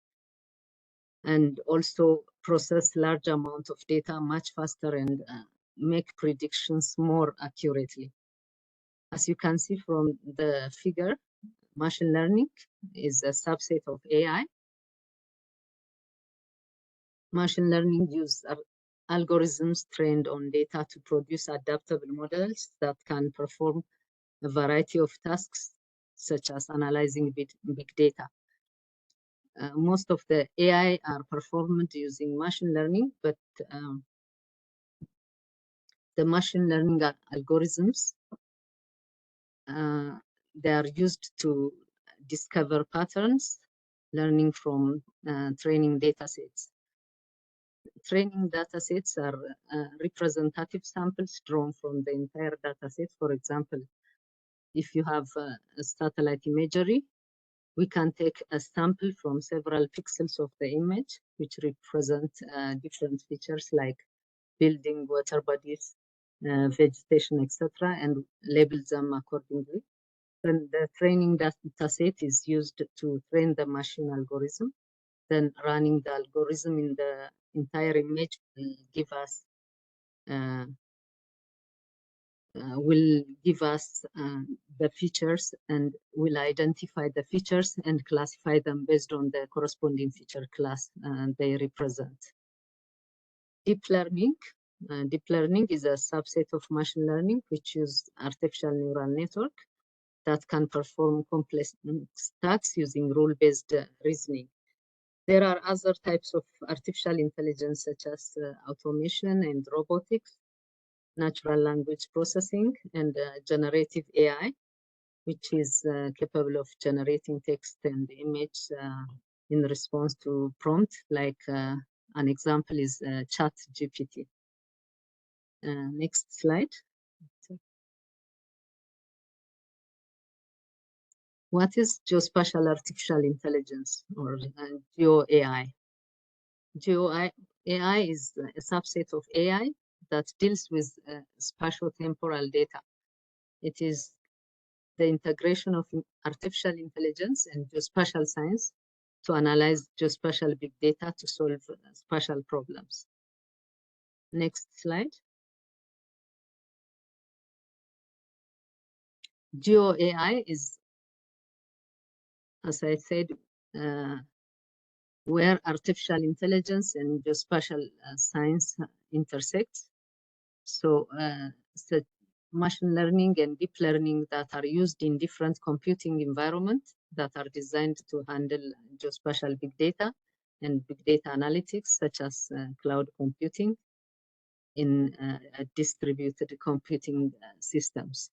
D: and also process large amounts of data much faster and make predictions more accurately. As you can see from the figure, machine learning is a subset of AI. Machine learning uses algorithms trained on data to produce adaptable models that can perform a variety of tasks, such as analyzing big data. Most of the AI are performed using machine learning, but the machine learning algorithms, they are used to discover patterns, learning from training datasets. Training datasets are representative samples drawn from the entire dataset. For example, if you have a satellite imagery, we can take a sample from several pixels of the image, which represent different features like building, water bodies, vegetation, etc., and label them accordingly. Then the training dataset is used to train the machine algorithm. Then running the algorithm in the entire image will give us the features, and will identify the features and classify them based on the corresponding feature class they represent. Deep learning. Deep learning is a subset of machine learning which uses artificial neural network that can perform complex tasks using rule-based reasoning. There are other types of artificial intelligence such as automation and robotics, natural language processing, and generative AI, which is capable of generating text and image in response to prompt, like an example is ChatGPT. Next slide. What is geospatial artificial intelligence, or GeoAI? GeoAI is a subset of AI that deals with spatio-temporal data. It is the integration of artificial intelligence and geospatial science to analyze geospatial big data to solve spatial problems. Next slide. GeoAI is, as I said, where artificial intelligence and geospatial science intersect. So, machine learning and deep learning that are used in different computing environments that are designed to handle geospatial big data and big data analytics, such as cloud computing in distributed computing systems.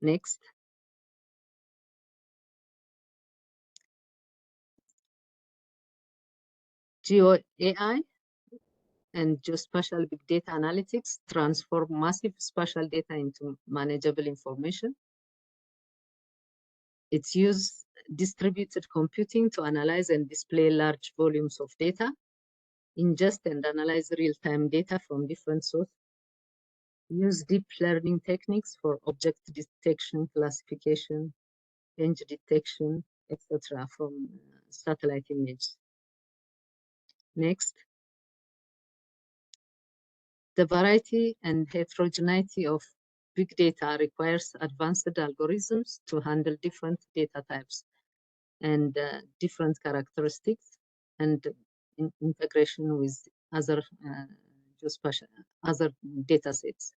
D: Next. GeoAI and geospatial big data analytics transform massive spatial data into manageable information. It's used distributed computing to analyze and display large volumes of data, ingest and analyze real-time data from different sources, use deep learning techniques for object detection, classification, range detection, etc. from satellite images. Next. The variety and heterogeneity of big data requires advanced algorithms to handle different data types and different characteristics and integration with other other data sets.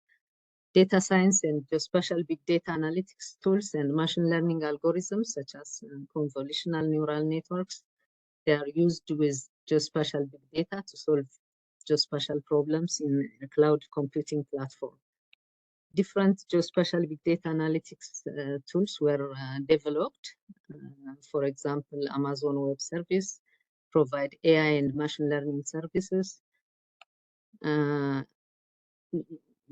D: Data science and geospatial big data analytics tools and machine learning algorithms such as convolutional neural networks, they are used with geospatial big data to solve geospatial problems in a cloud computing platform. Different geospatial big data analytics tools were developed. For example, Amazon Web Service provide AI and machine learning services.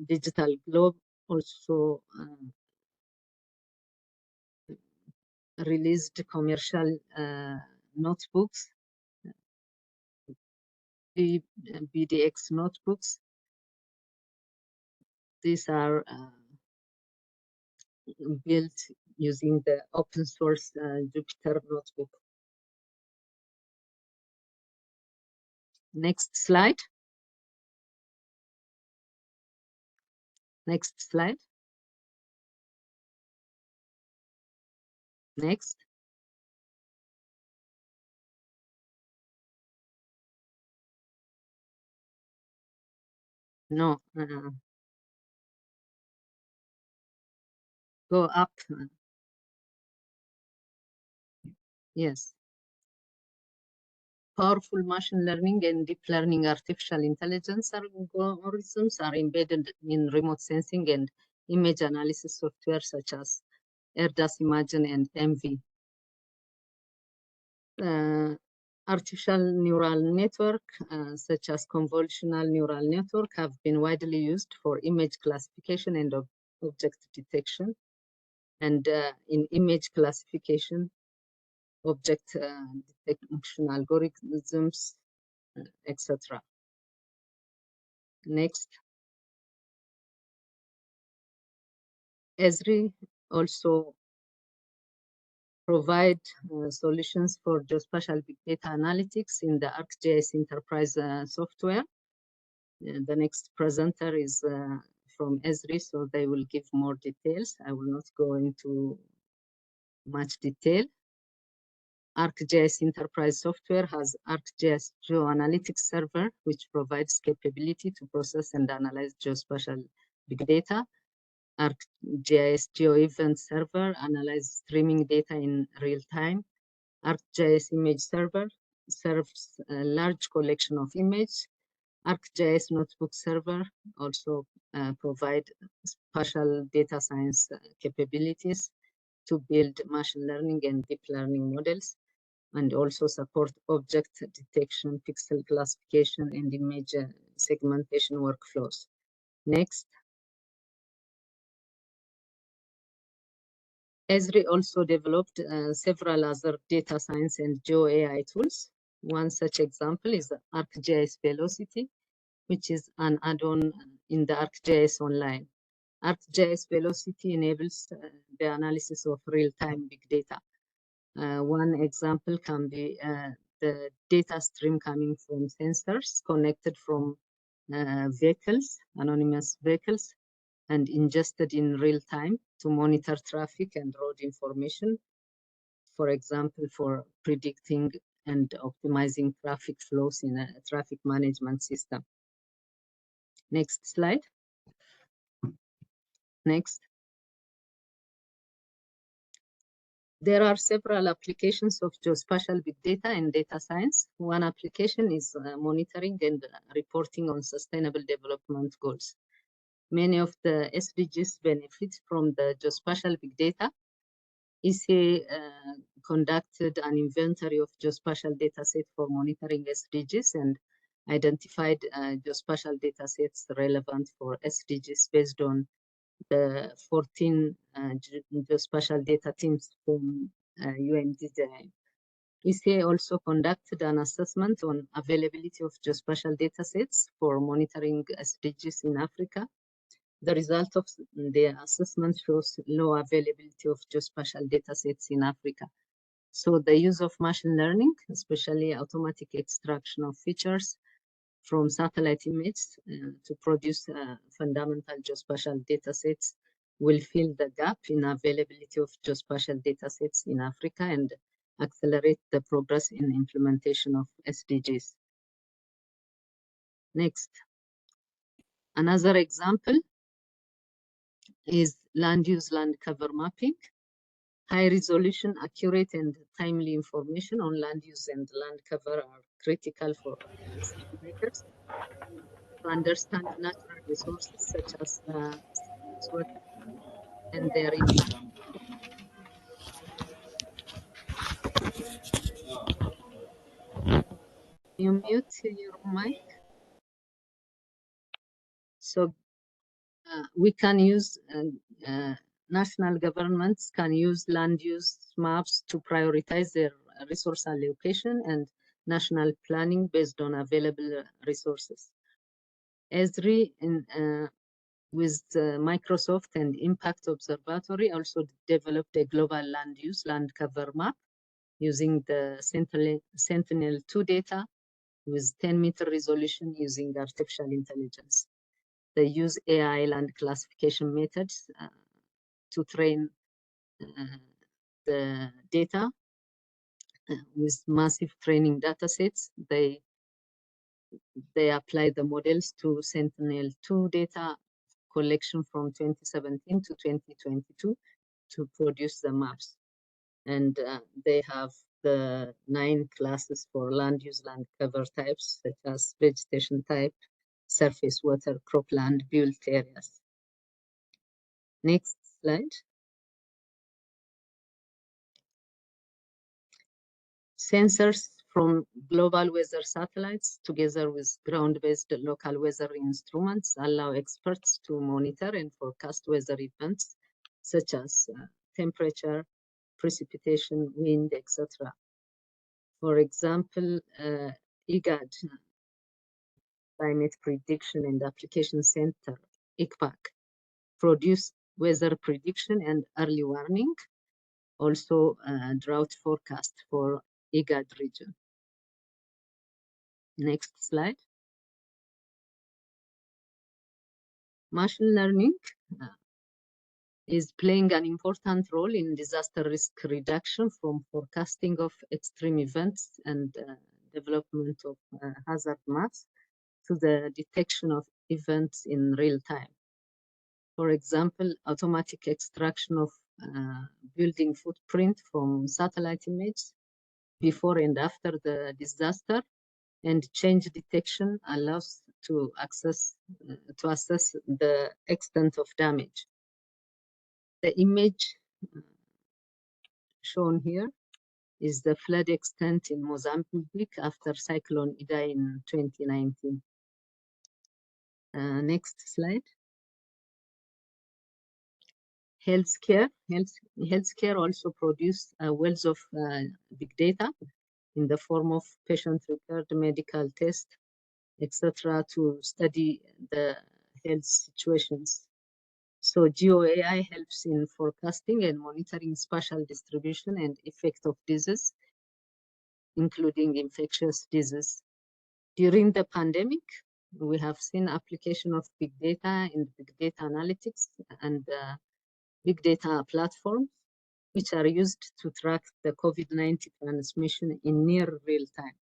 D: Digital Globe also released commercial notebooks, BDX notebooks. These are built using the open source Jupyter notebook. Next slide. Next slide. Next. No. Go up. Yes. Powerful machine learning and deep learning artificial intelligence algorithms are embedded in remote sensing and image analysis software such as AirDAS Imagine and MV. Artificial neural network, such as convolutional neural network, have been widely used for image classification and object detection. And in image classification, object detection algorithms, etc. Next. Esri also provide solutions for geospatial big data analytics in the ArcGIS Enterprise software. The next presenter is from Esri, so they will give more details. I will not go into much detail. ArcGIS Enterprise software has ArcGIS GeoAnalytics server, which provides capability to process and analyze geospatial big data. ArcGIS GeoEvent server analyzes streaming data in real time. ArcGIS Image Server serves a large collection of images. ArcGIS Notebook Server also provide spatial data science capabilities to build machine learning and deep learning models, and also support object detection, pixel classification, and image segmentation workflows. Next. Esri also developed several other data science and GeoAI tools. One such example is ArcGIS Velocity, which is an add-on in the ArcGIS Online. ArcGIS Velocity enables the analysis of real-time big data. One example can be the data stream coming from sensors connected from vehicles, anonymous vehicles, and ingested in real time to monitor traffic and road information. For example, for predicting and optimizing traffic flows in a traffic management system. Next slide. Next. There are several applications of geospatial big data and data science. One application is monitoring and reporting on sustainable development goals. Many of the SDGs benefit from the geospatial big data. ECA conducted an inventory of geospatial dataset for monitoring SDGs and identified geospatial datasets relevant for SDGs based on the 14 geospatial data teams from UN design. ECA also conducted an assessment on availability of geospatial datasets for monitoring SDGs in Africa. The result of the assessment shows low availability of geospatial datasets in Africa. So the use of machine learning, especially automatic extraction of features from satellite images to produce fundamental geospatial datasets will fill the gap in availability of geospatial datasets in Africa and accelerate the progress in implementation of SDGs. Next. Another example is land use land cover mapping. High resolution, accurate and timely information on land use and land cover are critical for decision-makers to understand natural resources such as water and their impact. You mute your mic. So we can use, national governments can use land use maps to prioritize their resource allocation and national planning based on available resources. Esri with Microsoft and Impact Observatory also developed a global land use land cover map using the Sentinel-2 data with 10-meter resolution using artificial intelligence. They use AI land classification methods to train the data with massive training data sets. They apply the models to Sentinel-2 data collection from 2017 to 2022 to produce the maps. And they have the 9 classes for land use land cover types, such as vegetation type, surface water, cropland, built areas. Next slide. Sensors from global weather satellites together with ground-based local weather instruments allow experts to monitor and forecast weather events such as temperature, precipitation, wind, etc. For example, IGAD, Climate Prediction and Application Center, ICPAC, produce weather prediction and early warning, also drought forecast for IGAD region. Next slide. Machine learning is playing an important role in disaster risk reduction, from forecasting of extreme events and development of hazard maps to the detection of events in real time. For example, automatic extraction of building footprint from satellite images before and after the disaster, and change detection allows to assess the extent of damage. The image shown here is the flood extent in Mozambique after Cyclone Idai in 2019. Next slide. Healthcare also produce wealth of big data in the form of patient-record medical tests, etc., to study the health situations. So GeoAI helps in forecasting and monitoring spatial distribution and effect of disease, including infectious disease. During the pandemic, we have seen application of big data in big data analytics and big data platforms which are used to track the COVID-19 transmission in near real time.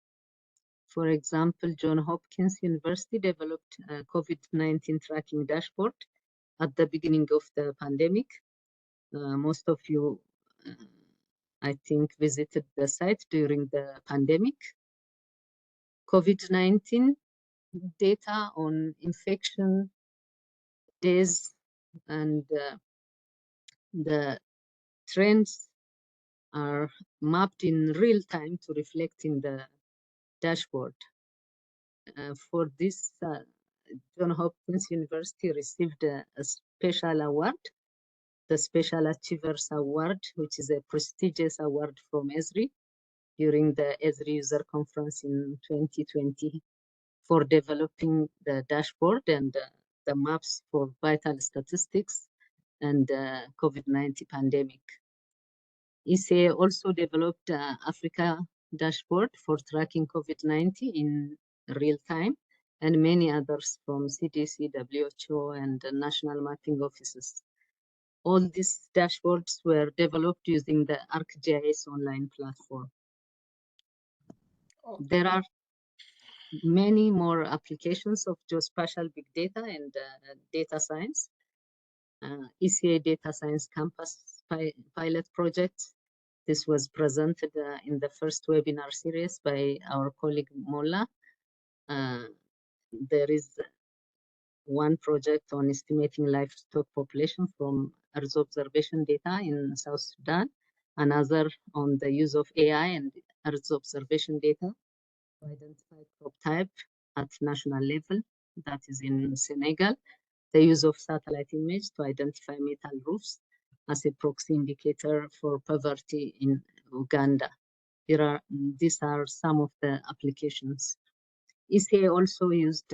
D: For example, Johns Hopkins University developed a COVID-19 tracking dashboard at the beginning of the pandemic. Most of you, I think, visited the site during the pandemic. COVID-19 data on infection days and the trends are mapped in real time to reflect in the dashboard. For this, Johns Hopkins University received a special award, the Special Achievers Award, which is a prestigious award from Esri during the Esri User Conference in 2020 for developing the dashboard and the maps for vital statistics and COVID-19 pandemic. ECA also developed Africa dashboard for tracking COVID-19 in real time, and many others from CDC, WHO, and the national mapping offices. All these dashboards were developed using the ArcGIS online platform. There are many more applications of geospatial big data and data science. ECA Data Science Campus pilot project. This was presented in the first webinar series by our colleague Mola. There is one project on estimating livestock population from Earth observation data in South Sudan, another on the use of AI and Earth observation data to identify crop type at national level, that is in Senegal. The use of satellite image to identify metal roofs as a proxy indicator for poverty in Uganda. These are some of the applications. ECA also used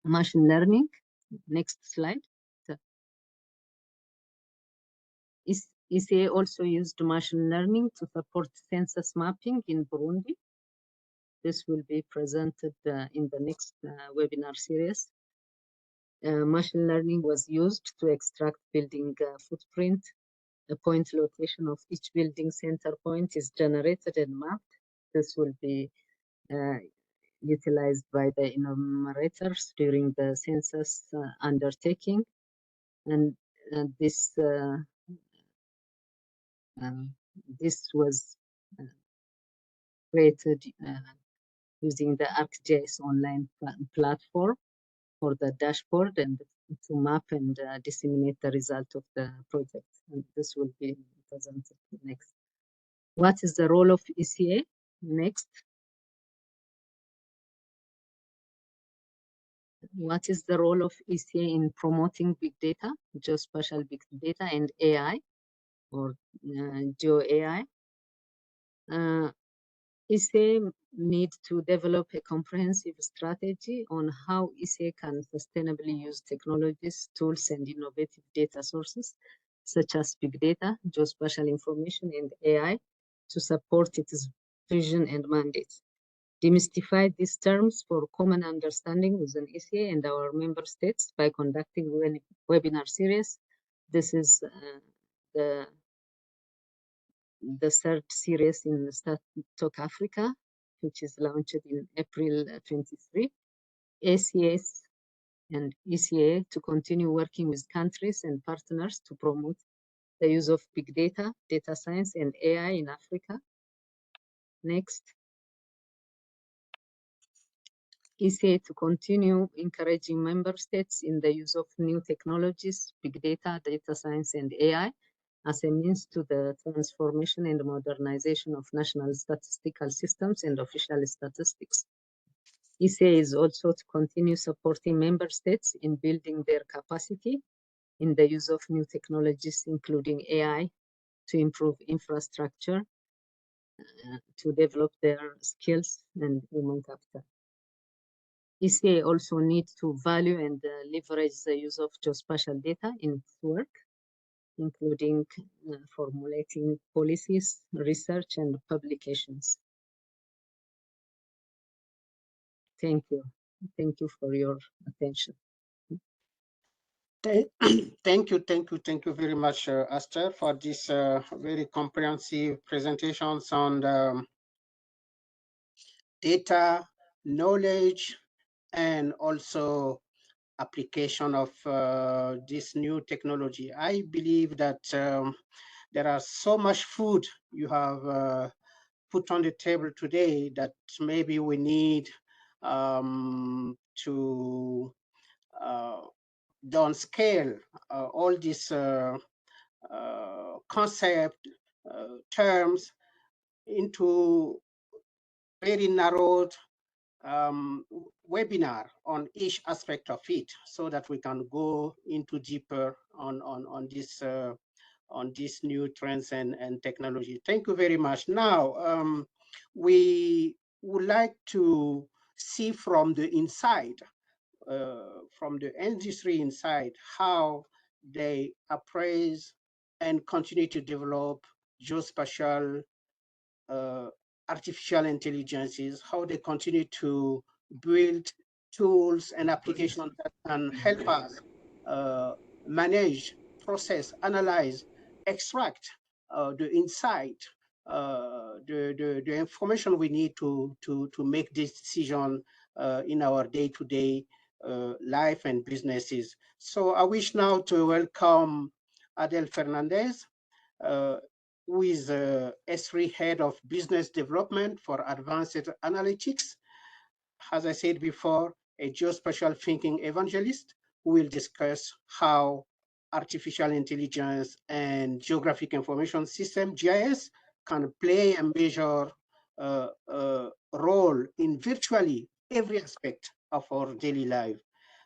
D: machine learning. Next slide. ECA also used machine learning to support census mapping in Burundi. This will be presented in the next webinar series. Machine learning was used to extract building footprint. A point location of each building center point is generated and mapped. This will be utilized by the enumerators during the census undertaking. And this was created using the ArcGIS online platform for the dashboard and to map and disseminate the result of the project. And this will be presented next. What is the role of ECA? Next. What is the role of ECA in promoting big data, geospatial big data, and AI, or geo-AI? ECA needs to develop a comprehensive strategy on how ECA can sustainably use technologies, tools, and innovative data sources, such as big data, geospatial information, and AI, to support its vision and mandate. Demystify these terms for common understanding within ECA and our member states by conducting webinar series. This is the third series in Talk Africa, which is launched in April 23. ACS and ECA to continue working with countries and partners to promote the use of big data, data science, and AI in Africa. Next. ECA to continue encouraging member states in the use of new technologies, big data, data science, and AI as a means to the transformation and modernization of national statistical systems and official statistics. ECA is also to continue supporting member states in building their capacity in the use of new technologies, including AI, to improve infrastructure, to develop their skills and human capital. ECA also needs to value and leverage the use of geospatial data in its work, including formulating policies, research, and publications. Thank you. Thank you for your attention.
A: Thank you very much, Esther, for this very comprehensive presentations on data, knowledge, and also application of this new technology. I believe that there are so much food you have put on the table today that maybe we need to downscale all these concept terms into very narrowed webinar on each aspect of it, so that we can go into deeper on this new trends and technology. Thank you very much. Now, we would like to see from the inside, from the industry inside, how they appraise and continue to develop geospatial artificial intelligences, how they continue to build tools and applications that can help us manage, process, analyze, extract the insight, the information we need to make this decision in our day-to-day life and businesses. So I wish now to welcome Adel Fernandez, who is S3 Head of Business Development for Advanced Analytics. As I said before, a geospatial thinking evangelist who will discuss how artificial intelligence and geographic information system, GIS, can play a major role in virtually every aspect of our daily life.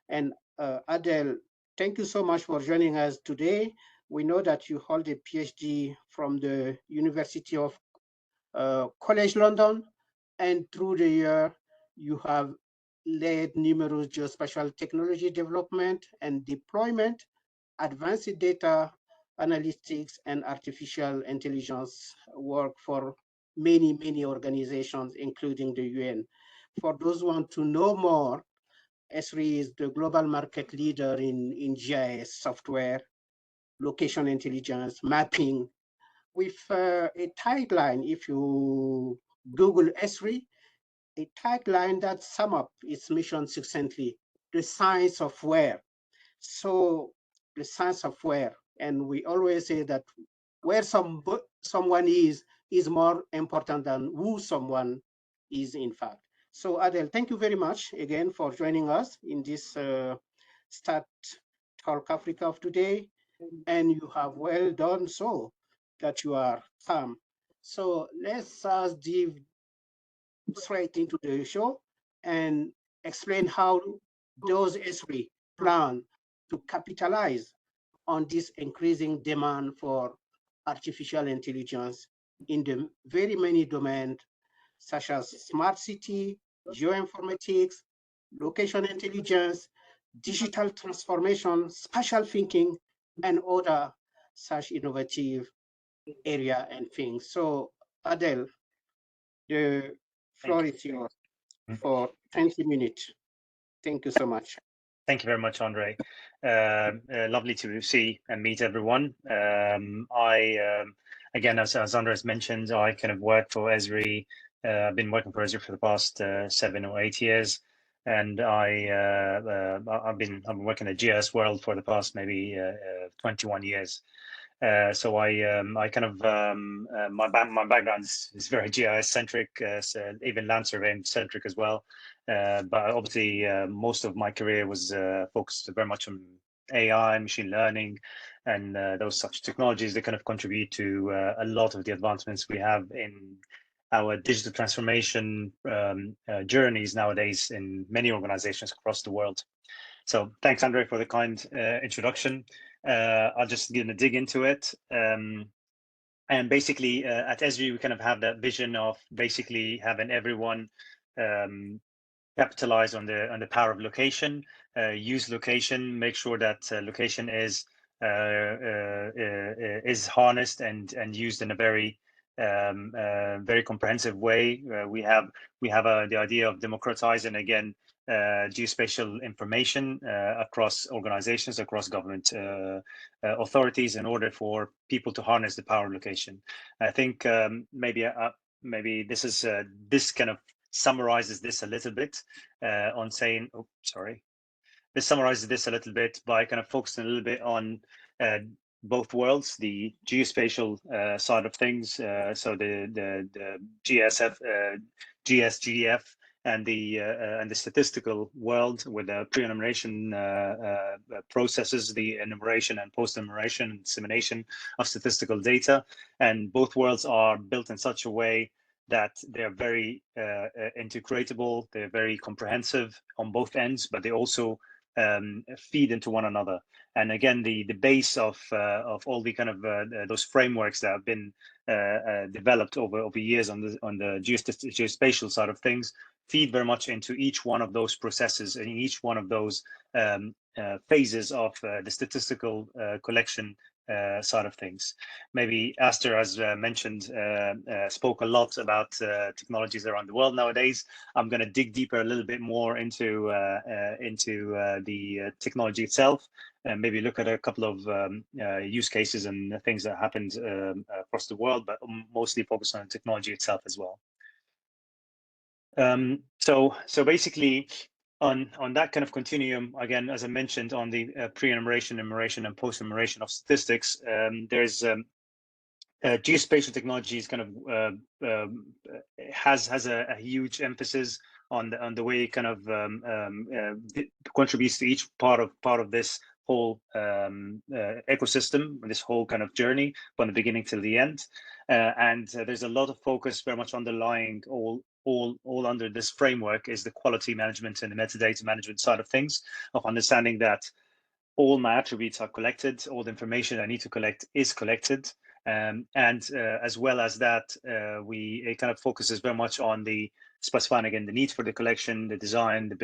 A: And Adel, thank you so much for joining us today. We know that you hold a PhD from the University of College London, and through the year, you have led numerous geospatial technology development and deployment, advanced data analytics, and artificial intelligence work for many organizations, including the UN. For those who want to know more, S3 is the global market leader in GIS software, location intelligence, mapping, with a tagline. If you Google S3, a tagline that sums up its mission succinctly: the science of where. So the science of where, and we always say that where someone is more important than who someone is, in fact. So Adel, thank you very much again for joining us in this Start Talk Africa of today, and you have well done so that you are calm. So let's dive straight into the show and explain how those S3 plan to capitalize on this increasing demand for artificial intelligence in the very many domains, such as smart city, geoinformatics, location intelligence, digital transformation, spatial thinking, and other such innovative area and things. So Adel, the floor is yours for 20 minutes. Thank you so much.
F: Thank you very much, Andre. Lovely to see and meet everyone. Again, as Andre has mentioned, I kind of work for Esri. I've been working for Esri for the past 7 or 8 years, and I've been working in the GIS world for the past maybe 21 years. So I kind of my background is very GIS centric, so even land surveying centric as well. But obviously, most of my career was focused very much on AI, machine learning, and those such technologies that kind of contribute to a lot of the advancements we have in our digital transformation journeys nowadays in many organizations across the world. So thanks, Andre, for the kind introduction. I'll just dig into it. And basically, at Esri, we kind of have that vision of basically having everyone capitalize on the power of location, use location, make sure that location is harnessed and used in a very very comprehensive way. We have the idea of democratizing again geospatial information across organizations, across government authorities, in order for people to harness the power of location. I think maybe this is this kind of summarizes this a little bit on saying, oh, sorry. This summarizes this a little bit by kind of focusing a little bit on both worlds, the geospatial side of things, so the GSF, GSGF, and the statistical world with the pre-enumeration processes, the enumeration and post-enumeration and dissemination of statistical data. And both worlds are built in such a way that they're very integratable, they're very comprehensive on both ends, but they also feed into one another. And again, the base of all the kind of those frameworks that have been developed over years on the geospatial side of things feed very much into each one of those processes and each one of those phases of the statistical collection side of things. Maybe Aster, as mentioned, spoke a lot about technologies around the world nowadays. I'm going to dig deeper a little bit more into the technology itself, and maybe look at a couple of use cases and things that happened across the world, but mostly focus on the technology itself as well. So basically, on that kind of continuum, again, as I mentioned, on the pre-enumeration, enumeration, and post-enumeration of statistics, there's geospatial technologies kind of has a huge emphasis on the way it kind of contributes to each part of this whole ecosystem, this whole kind of journey from the beginning till the end. And there's a lot of focus very much underlying all under this framework is the quality management and the metadata management side of things, of understanding that all my attributes are collected, all the information I need to collect is collected. And as well as that, it kind of focuses very much on the specifying again the need for the collection, the design, the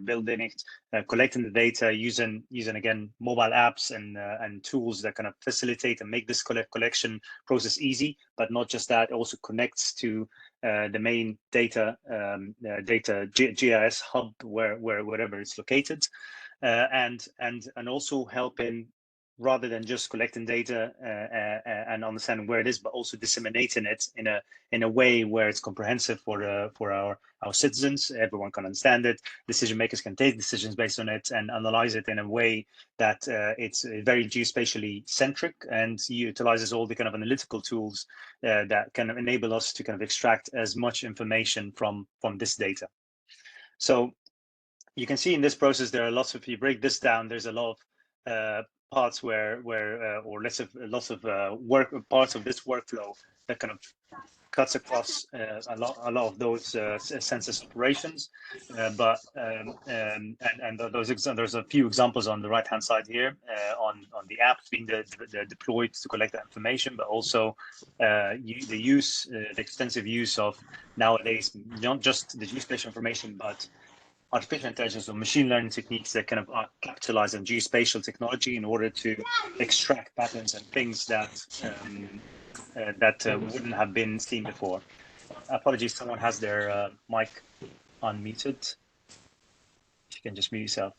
F: building it, collecting the data, using again mobile apps and tools that kind of facilitate and make this collection process easy. But not just that, it also connects to the main data GIS hub wherever it's located, and also helping, rather than just collecting data and understanding where it is, but also disseminating it in a way where it's comprehensive for our citizens. Everyone can understand it. Decision makers can take decisions based on it and analyze it in a way that it's very geospatially centric and utilizes all the kind of analytical tools that can enable us to kind of extract as much information from this data. So you can see in this process there are lots of, if you break this down, there's a lot of parts where or lots of parts of this workflow that kind of cuts across a lot of those census operations, but there's a few examples on the right hand side here on the apps being deployed to collect that information, but also the extensive use of nowadays not just the geospatial information, but artificial intelligence or machine learning techniques that kind of capitalize on geospatial technology in order to extract patterns and things that wouldn't have been seen before. Apologies, someone has their mic unmuted. You can just mute yourself.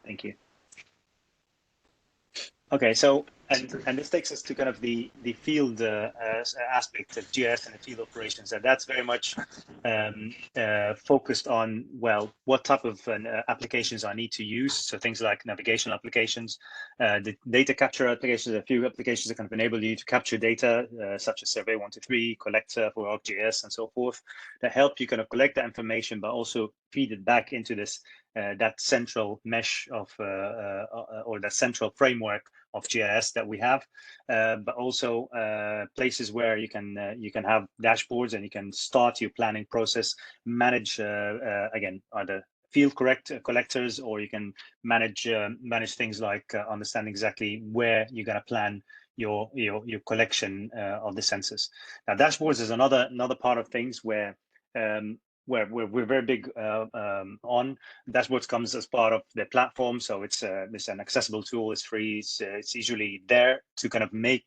F: Thank you. Okay, so and this takes us to kind of the field aspect of GIS and the field operations, and that's very much focused on, well, what type of applications I need to use. So things like navigational applications, the data capture applications, a few applications that kind of enable you to capture data, such as Survey 123, Collector for ArcGIS, and so forth, that help you kind of collect that information, but also feed it back into this that central mesh of or that central framework of GIS that we have, but also places where you can have dashboards and you can start your planning process, manage again either field collectors, or you can manage things like understanding exactly where you're going to plan your collection of the census. Now, dashboards is another part of things where we're very big on. Dashboards comes as part of the platform, so it's an accessible tool. It's free. It's usually there to kind of make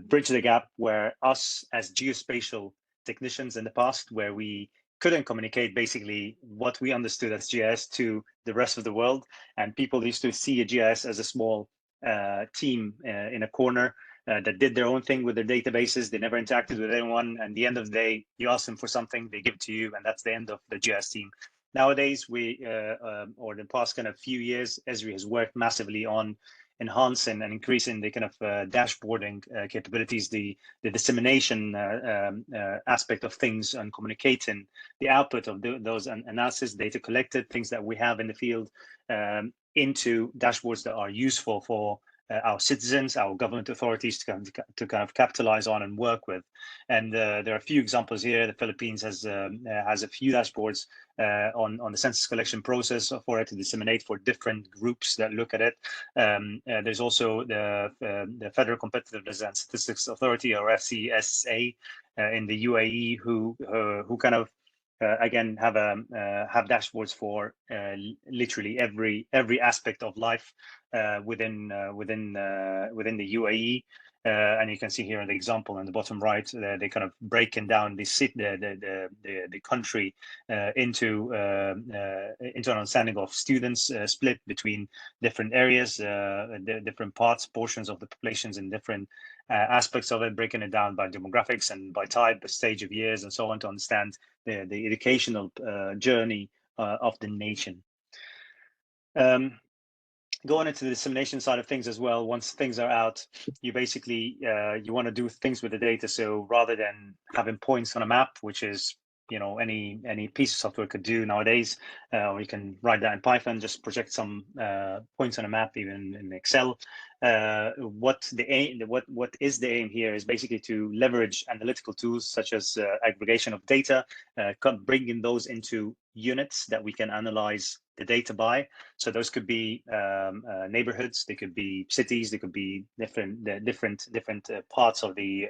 F: bridge the gap where us as geospatial technicians in the past, where we couldn't communicate basically what we understood as GIS to the rest of the world. And people used to see a GIS as a small team in a corner that did their own thing with their databases. They never interacted with anyone. And at the end of the day, you ask them for something, they give it to you, and that's the end of the GIS team. Nowadays, or the past kind of few years, Esri has worked massively on enhancing and increasing the kind of dashboarding capabilities, the dissemination aspect of things, and communicating the output of those analysis data collected, things that we have in the field, into dashboards that are useful for our citizens, our government authorities to kind of capitalize on and work with. And there are a few examples here. The Philippines has a few dashboards on the census collection process for it to disseminate for different groups that look at it. There's also the Federal Competitiveness and Statistics Authority, or FCSA, in the UAE, who kind of again have dashboards for literally every aspect of life within the UAE. And you can see here in the example in the bottom right, they kind of breaking down the country into an understanding of students split between different areas, the different portions of the populations in different aspects of it, breaking it down by demographics and by type, the stage of years, and so on, to understand the educational journey of the nation. Going into the dissemination side of things as well, once things are out, you basically you want to do things with the data. So rather than having points on a map, which is any piece of software could do nowadays, or you can write that in Python, just project some points on a map, even in Excel. What is the aim here is basically to leverage analytical tools such as aggregation of data, bringing those into units that we can analyze the data by. So those could be neighborhoods, they could be cities, they could be different parts of the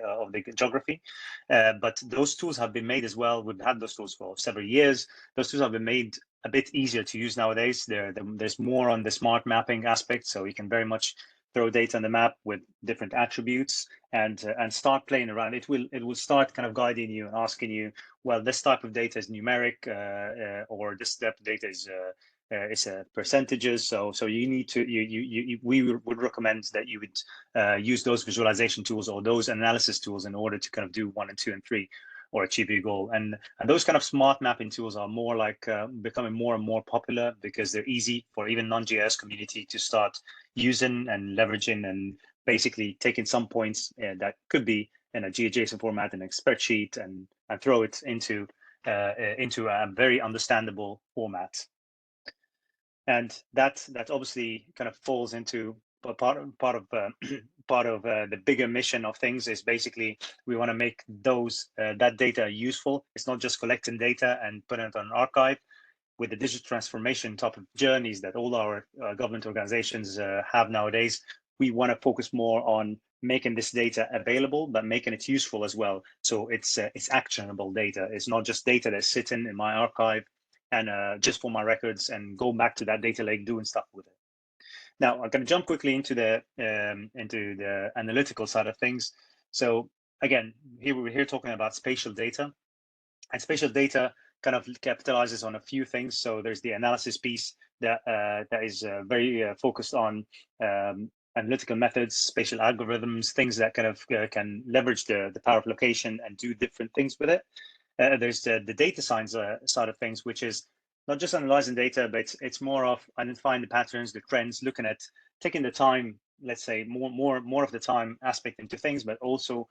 F: geography. But those tools have been made as well. We've had those tools for several years. Those tools have been made a bit easier to use nowadays. There's more on the smart mapping aspect, so you can very much throw data on the map with different attributes and start playing around. It will start kind of guiding you and asking you, well, this type of data is numeric, or this type of data is percentages. So you need to we would recommend that you would use those visualization tools or those analysis tools in order to kind of do 1 and 2 and 3 or achieve your goal. And those kind of smart mapping tools are more like becoming more and more popular because they're easy for even non-GIS community to start using and leveraging, and basically taking some points that could be in a GeoJSON format in a spreadsheet and throw it into a very understandable format. And that obviously kind of falls into part of the bigger mission of things. Is basically we want to make those that data useful. It's not just collecting data and putting it on an archive. With the digital transformation type of journeys that all our government organizations have nowadays, we want to focus more on making this data available, but making it useful as well. So it's actionable data. It's not just data that's sitting in my archive and just for my records, and go back to that data lake doing stuff with it. Now I'm going to jump quickly into the analytical side of things. So again, we're here talking about spatial data, and spatial data kind of capitalizes on a few things. So there's the analysis piece that is very focused on analytical methods, spatial algorithms, things that kind of can leverage the power of location and do different things with it. There's the data science side of things, which is not just analyzing data, but it's more of identifying the patterns, the trends, looking at taking the time, let's say more of the time aspect into things, but also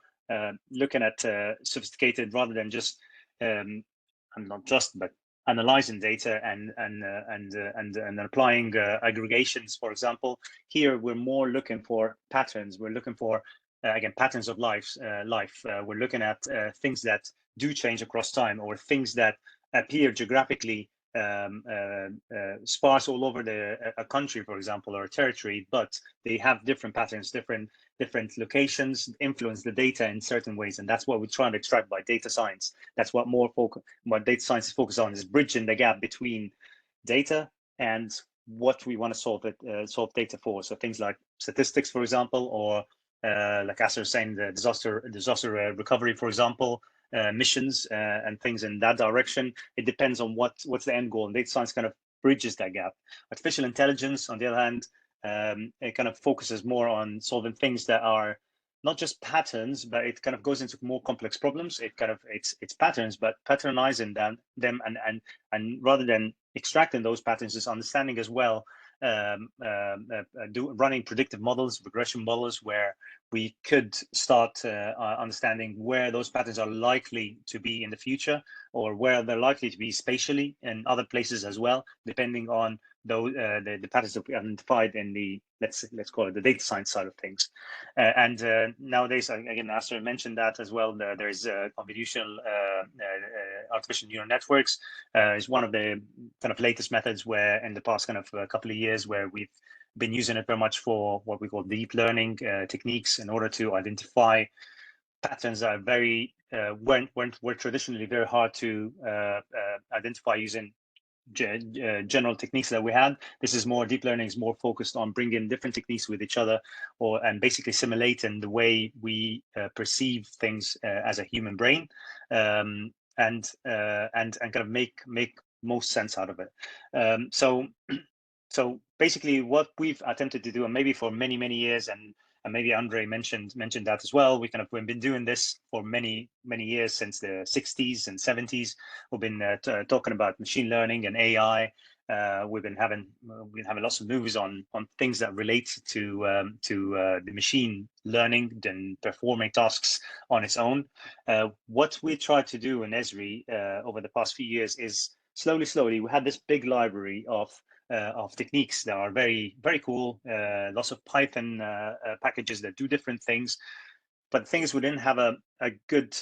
F: looking at sophisticated rather than just but analyzing data and applying aggregations. For example, here we're more looking for patterns. We're looking for again patterns of life. We're looking at things that do change across time, or things that appear geographically sparse all over a country, for example, or a territory, but they have different patterns, different locations influence the data in certain ways. And that's what we're trying to extract by data science. That's what what data science is focused on, is bridging the gap between data and what we want to solve data for. So things like statistics, for example, or like Asser was saying, the disaster recovery, for example, missions and things in that direction. It depends on what's the end goal, and data science kind of bridges that gap. Artificial intelligence, on the other hand, it kind of focuses more on solving things that are not just patterns, but it kind of goes into more complex problems. It kind of it's patterns, but patternizing them and rather than extracting those patterns, is understanding as well, running predictive models, regression models, where we could start understanding where those patterns are likely to be in the future, or where they're likely to be spatially in other places as well, depending on those the patterns that we identified in the let's call it the data science side of things. And nowadays, again, Astor mentioned that as well. There's convolutional artificial neural networks is one of the kind of latest methods where in the past kind of a couple of years where we've been using it very much for what we call deep learning techniques in order to identify patterns that are very were traditionally very hard to identify using general techniques that we had. This is more deep learning is more focused on bringing different techniques with each other, and basically simulating the way we perceive things as a human brain, and kind of make most sense out of it. So basically what we've attempted to do, and maybe for many years, and maybe Andre mentioned that as well, we've been doing this for many years, since the 60s and 70s. We've been talking about machine learning and AI. We've been having lots of movies on things that relate to the machine learning and performing tasks on its own. What we tried to do in Esri over the past few years is slowly we had this big library of techniques that are very cool, lots of Python packages that do different things. But the thing is, we didn't have a good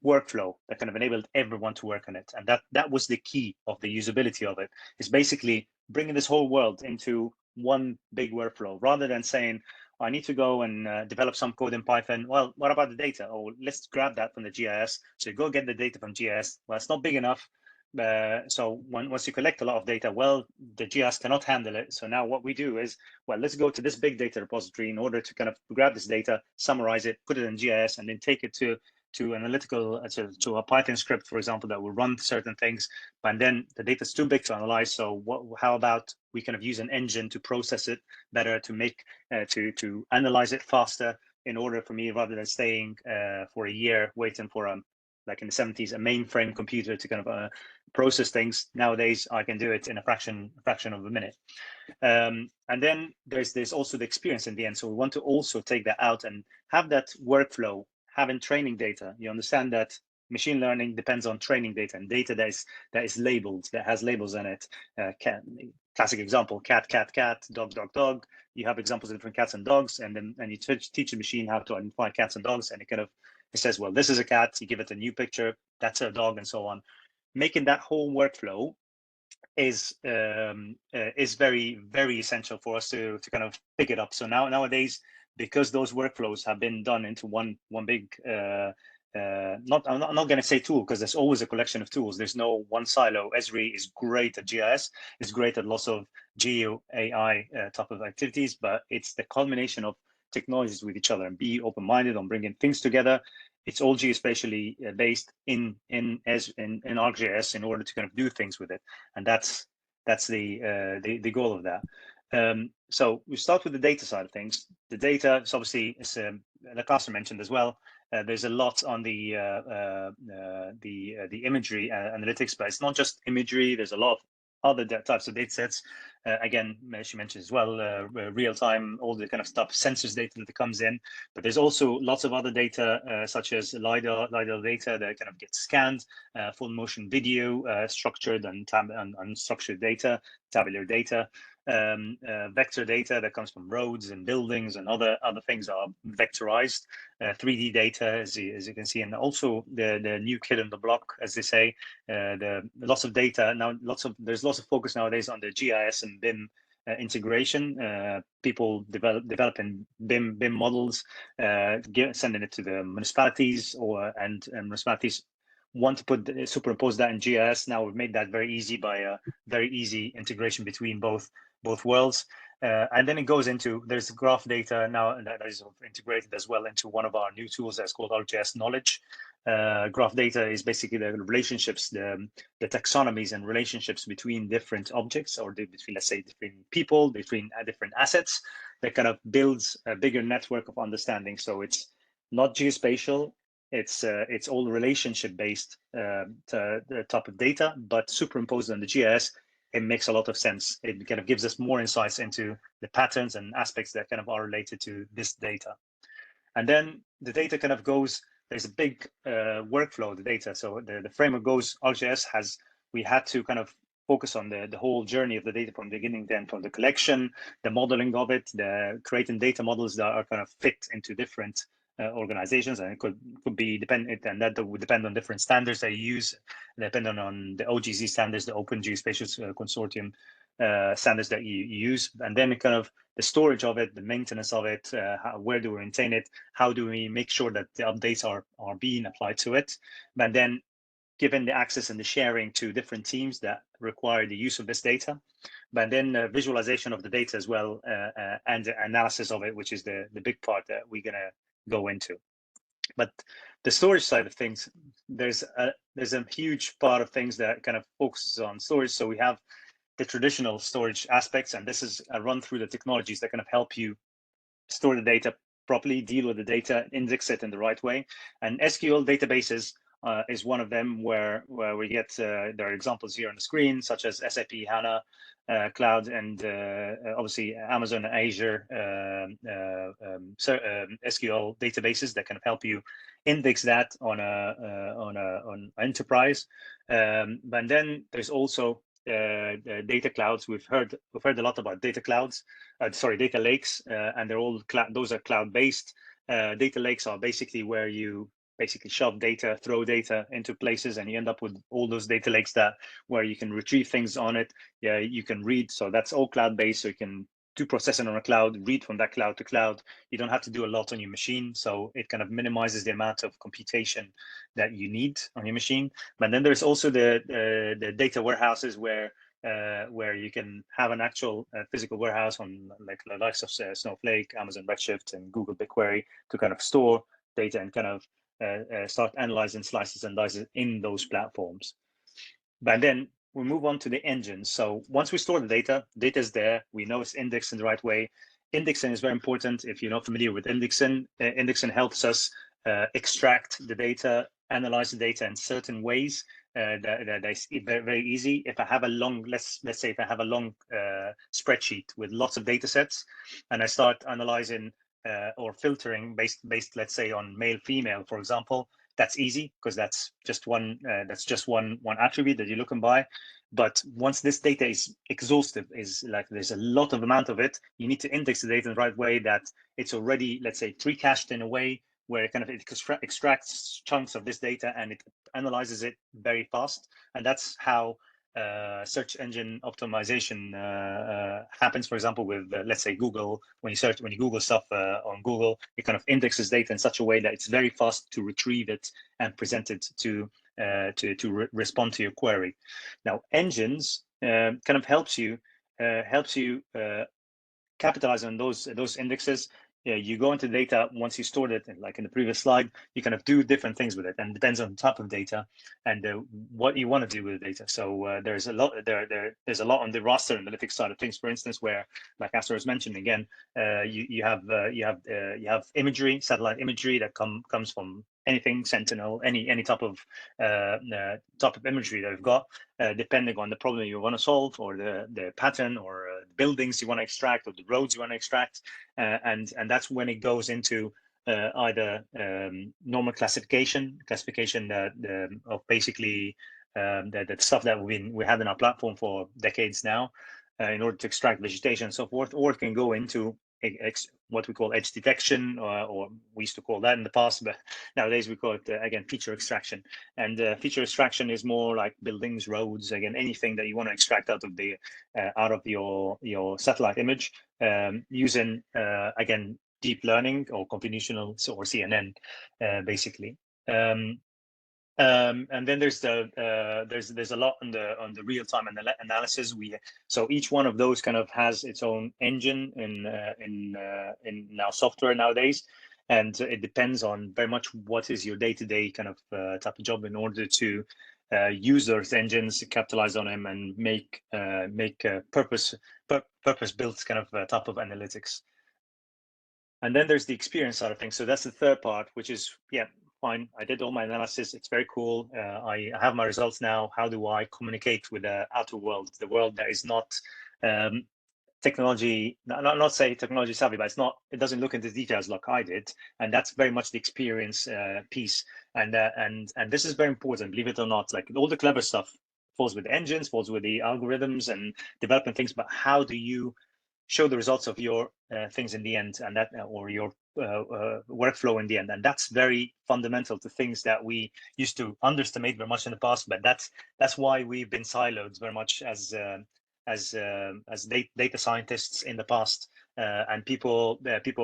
F: workflow that kind of enabled everyone to work on it. And that was the key of the usability of it, is basically bringing this whole world into one big workflow, rather than saying, I need to go and develop some code in Python. Well, what about the data? Oh, let's grab that from the GIS. So you go get the data from GIS. Well, it's not big enough. So once you collect a lot of data, well, the GIS cannot handle it. So now what we do is, well, let's go to this big data repository in order to kind of grab this data, summarize it, put it in GIS, and then take it to analytical, to a Python script, for example, that will run certain things. But then the data is too big to analyze. So how about we kind of use an engine to process it better, to make to analyze it faster, in order for me, rather than staying for a year waiting for like in the 70s, a mainframe computer to kind of process things. Nowadays, I can do it in a fraction of a minute. And then there's also the experience in the end. So we want to also take that out and have that workflow, having training data. You understand that machine learning depends on training data, and data that is labeled, that has labels in it. Classic example: cat, dog, dog. You have examples of different cats and dogs, and you teach the machine how to identify cats and dogs, and it says, well, this is a cat. You give it a new picture, that's a dog, and so on. Making that whole workflow is very essential for us to kind of pick it up. So nowadays, because those workflows have been done into one big I'm not going to say tool, because there's always a collection of tools. There's no one silo. Esri is great at GIS. It's great at lots of geo AI type of activities, but it's the culmination of technologies with each other, and be open-minded on bringing things together. It's all geospatially based in ArcGIS in order to kind of do things with it, and that's the goal of that. So we start with the data side of things. The data is obviously, like Astor mentioned as well, there's a lot on the imagery analytics, but it's not just imagery. There's a lot of other types of data sets. Again, she mentioned as well, real time, all the kind of stuff, sensors data that comes in. But there's also lots of other data, such as LiDAR data that kind of gets scanned, full motion video, structured and unstructured data, tabular data. Vector data that comes from roads and buildings and other things are vectorized. 3D data, as you can see, and also the new kid on the block, as they say. Lots of data now. There's lots of focus nowadays on the GIS and BIM integration. People developing BIM models, sending it to the municipalities, and municipalities want to superimpose that in GIS. Now we've made that very easy by a very easy integration between both worlds. And then it goes into, there's graph data now that is integrated as well into one of our new tools that's called ArcGIS Knowledge. Graph data is basically the relationships, the taxonomies and relationships between different objects, or between, let's say, different people, between different assets, that kind of builds a bigger network of understanding. So it's not geospatial, it's all relationship based type of data, but superimposed on the GIS. It makes a lot of sense. It kind of gives us more insights into the patterns and aspects that kind of are related to this data. And then the data kind of goes, there's a big workflow of the data. So the framework goes, ArcGIS we had to kind of focus on the whole journey of the data from the beginning, then from the collection, the modeling of it, the creating data models that are kind of fit into different organizations, and it could be dependent, and that would depend on different standards that you use, depending on the OGC standards, the Open Geospatial Consortium standards that you use, and then kind of the storage of it, the maintenance of it, where do we maintain it, how do we make sure that the updates are being applied to it, but then given the access and the sharing to different teams that require the use of this data, but then visualization of the data as well, and the analysis of it, which is the big part that we're gonna go into. But the storage side of things, there's a huge part of things that kind of focuses on storage. So we have the traditional storage aspects, and this is a run through the technologies that kind of help you store the data properly, deal with the data, index it in the right way. And SQL databases is one of them where we get, there are examples here on the screen, such as SAP HANA Cloud, and obviously Amazon and Azure SQL databases that kind of help you index that on enterprise. But then there's also data clouds. We've heard a lot about data clouds, data lakes, and they're all those are cloud-based. Data lakes are basically where you basically shove data, throw data into places, and you end up with all those data lakes where you can retrieve things on it. Yeah, you can read. So that's all cloud-based. So you can do processing on a cloud, read from that cloud to cloud. You don't have to do a lot on your machine, so it kind of minimizes the amount of computation that you need on your machine. But then there's also the data warehouses where you can have an actual physical warehouse on like the likes of Snowflake, Amazon Redshift, and Google BigQuery to kind of store data and kind of start analyzing slices and dices in those platforms. But then we move on to the engines. So once we store the data is there. We know it's indexed in the right way. Indexing is very important. If you're not familiar with indexing, indexing helps us extract the data, analyze the data in certain ways that is very, very easy. If I have a long, let's say if I have a long spreadsheet with lots of data sets, and I start analyzing or filtering based, let's say, on male, female, for example, that's easy because that's just one attribute that you're looking by. But once this data is exhaustive, is like there's a lot of amount of it, you need to index the data in the right way that it's already, let's say, pre-cached in a way where it kind of extracts chunks of this data and it analyzes it very fast. And that's how search engine optimization happens. For example, with let's say Google, when you Google stuff on Google, it kind of indexes data in such a way that it's very fast to retrieve it and present it to respond to your query. Now, engines kind of helps you capitalize on those indexes. You go into data once you stored it, and like in the previous slide, you kind of do different things with it, and it depends on the type of data and what you want to do with the data. So there's a lot there's a lot on the raster analytics side of things, for instance, where, like Astor was mentioned again, you have imagery, satellite imagery that comes from anything, Sentinel, any type of imagery that we've got, depending on the problem you want to solve, or the pattern, or buildings you want to extract, or the roads you want to extract, and that's when it goes into either normal classification of basically the stuff that we had in our platform for decades now, in order to extract vegetation and so forth, or it can go into what we call edge detection, or we used to call that in the past, but nowadays we call it again feature extraction. And feature extraction is more like buildings, roads, again anything that you want to extract out of your satellite image, using again deep learning or convolutional, or CNN, basically. And then there's a lot on the real-time analysis. So each one of those kind of has its own engine in our software nowadays, And it depends on very much what is your day-to-day kind of type of job in order to use those engines, capitalize on them, and make purpose-built kind of type of analytics. And then there's the experience side of things. So that's the third part, which is, yeah, fine. I did all my analysis. It's very cool. I have my results now. How do I communicate with the outer world, the world that is not technology, not say technology savvy, but it doesn't look into details like I did. And that's very much the experience piece. And this is very important, believe it or not. Like all the clever stuff falls with the engines, falls with the algorithms and developing things, but how do you show the results of your things in the end, and that or your workflow in the end? And that's very fundamental to things that we used to underestimate very much in the past. But that's why we've been siloed very much as data scientists in the past. And people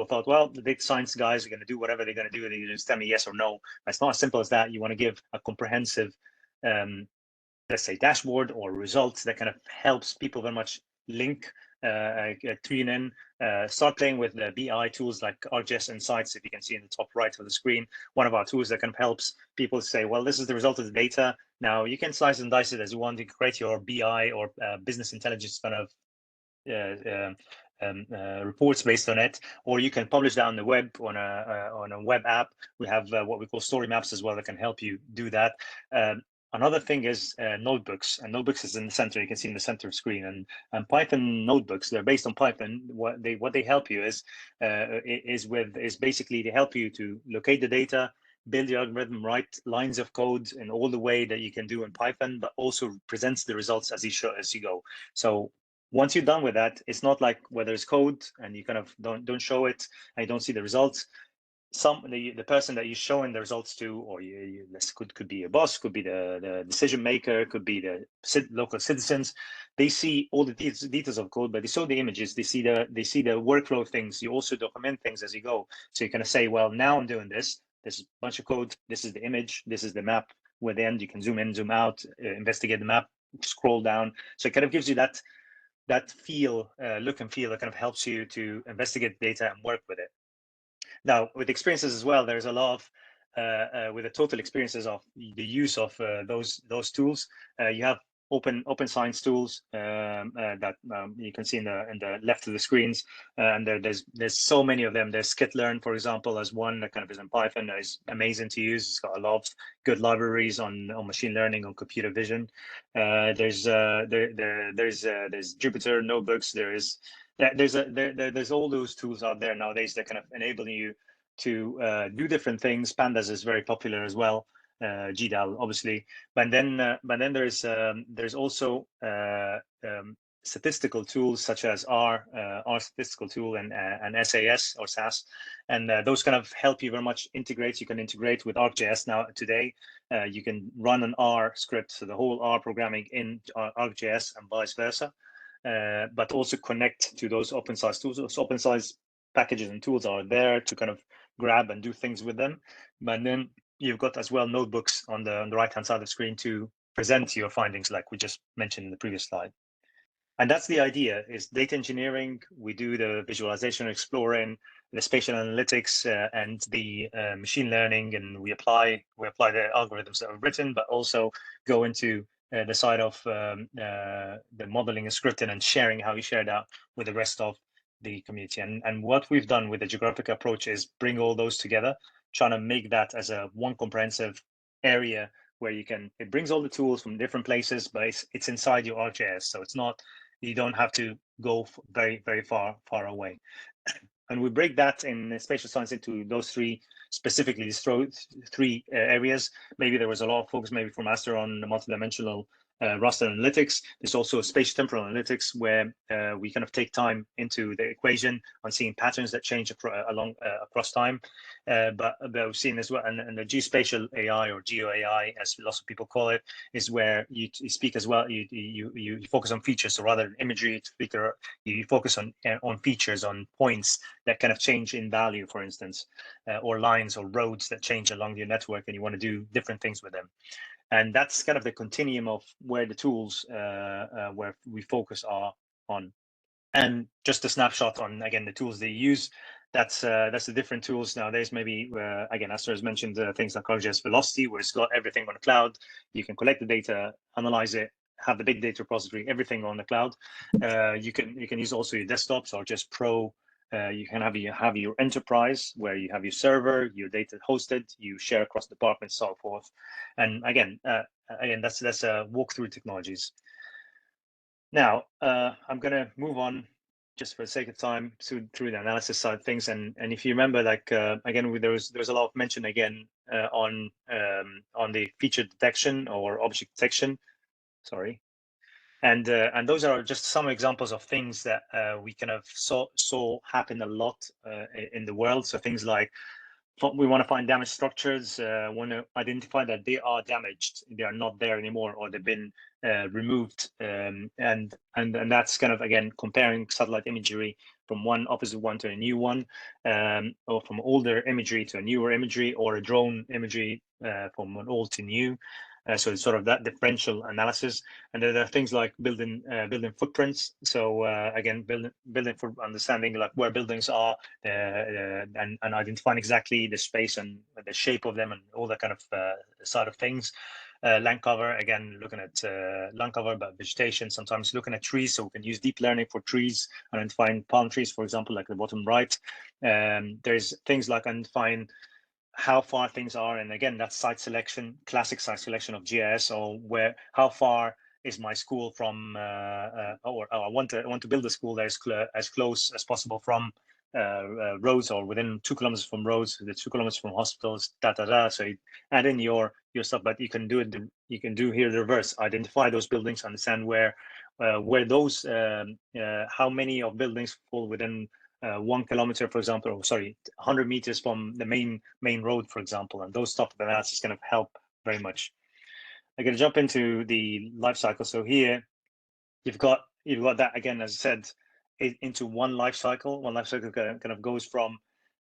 F: thought, well, the data science guys are going to do whatever they're going to do. They just tell me yes or no. It's not as simple as that. You want to give a comprehensive, let's say, dashboard or results that kind of helps people very much link, tune in, start playing with the BI tools like ArcGIS Insights. If you can see in the top right of the screen, one of our tools that kind of helps people say, well, this is the result of the data. Now you can slice and dice it as you want to create your BI or business intelligence kind of reports based on it, or you can publish that on the web on a web app. We have what we call story maps as well that can help you do that. Another thing is notebooks, and notebooks is in the center. You can see in the center of screen, and Python notebooks. They're based on Python. What they help you is basically they help you to locate the data, build the algorithm, write lines of code in all the way that you can do in Python, but also presents the results as you go. So once you're done with that, it's not like where there's code and you kind of don't show it and you don't see the results. The person that you're showing the results to, or could be a boss, could be the decision maker, could be the local citizens. They see all the details of code, but they saw the images. They see the workflow things. You also document things as you go. So you kind of say, well, now I'm doing this. This is a bunch of code. This is the image. This is the map. With the end, you can zoom in, zoom out, investigate the map, scroll down. So it kind of gives you that feel, look and feel that kind of helps you to investigate data and work with it. Now, with experiences as well, there's a lot of, with the total experiences of the use of those tools, you have open science tools that you can see in the left of the screens, and there's so many of them. There's skitlearn, for example, as one that kind of is in Python that is amazing to use. It's got a lot of good libraries on machine learning, on computer vision. There's Jupyter notebooks. There's all those tools out there nowadays that kind of enable you to do different things. Pandas is very popular as well. GDAL, obviously, but then there's also statistical tools such as R statistical tool and SAS or SAS, and those kind of help you very much integrate. You can integrate with ArcGIS now today. You can run an R script, so the whole R programming in ArcGIS and vice versa. But also connect to those open source tools. Those open source packages and tools are there to kind of grab and do things with them. But then you've got as well notebooks on the right-hand side of the screen to present your findings, like we just mentioned in the previous slide. And that's the idea, is data engineering. We do the visualization, exploring, the spatial analytics, and the machine learning, and we apply the algorithms that are written, but also go into the side of the modeling and scripting and sharing, how you share that with the rest of the community. And what we've done with the geographic approach is bring all those together, trying to make that as a one comprehensive area where it brings all the tools from different places, but it's inside your ArcGIS. So it's not, you don't have to go very, very far away. And we break that in spatial science into those specifically these three areas. Maybe there was a lot of focus maybe from Aster on the multidimensional raster analytics. There's also spatial temporal analytics, where we kind of take time into the equation on seeing patterns that change across time. But we've seen as well, and the geospatial AI, or geo AI, as lots of people call it, is where you speak as well. You focus on features, so rather than imagery, you focus on features, on points that kind of change in value, for instance, or lines or roads that change along your network, and you want to do different things with them. And that's kind of the continuum of where the tools where we focus are on. And just a snapshot on, again, the tools they use. that's the different tools nowadays. Maybe again, Astor has mentioned things like ArcGIS Velocity, where it's got everything on the cloud. You can collect the data, analyze it, have the big data repository, everything on the cloud. You can use also your desktops or just Pro. You can have your enterprise where you have your server, your data hosted, you share across departments, so forth. And again, that's walkthrough technologies. Now, I'm going to move on just for the sake of time through the analysis side of things. And if you remember, like again, there was a lot of mention again on the feature detection or object detection. Sorry. And those are just some examples of things that we kind of saw happen a lot in the world. So things like we want to find damaged structures, want to identify that they are damaged, they are not there anymore, or they've been removed, and that's kind of again comparing satellite imagery from one opposite one to a new one, or from older imagery to a newer imagery, or a drone imagery from an old to new. So it's sort of that differential analysis. And then there are things like building footprints. So again, building for understanding like where buildings are, and identifying exactly the space and the shape of them and all that kind of side of things. Land cover, again, looking at land cover, but vegetation, sometimes looking at trees. So we can use deep learning for trees, identifying palm trees, for example, like the bottom right. There's things like identifying how far things are, and again, that's site selection, classic site selection of GIS, or how far is my school from, or I want to build a school that is as close as possible from roads, or within 2 kilometers from roads, the 2 kilometers from hospitals, So you add in your stuff, but you can do it. You can do here the reverse: identify those buildings, understand where those, how many of buildings fall within 1 kilometer, for example, or sorry, 100 meters from the main road, for example, and those type of analysis kind of help very much. I'm going to jump into the life cycle. So here, you've got that again, as I said, into one life cycle. One life cycle kind of goes from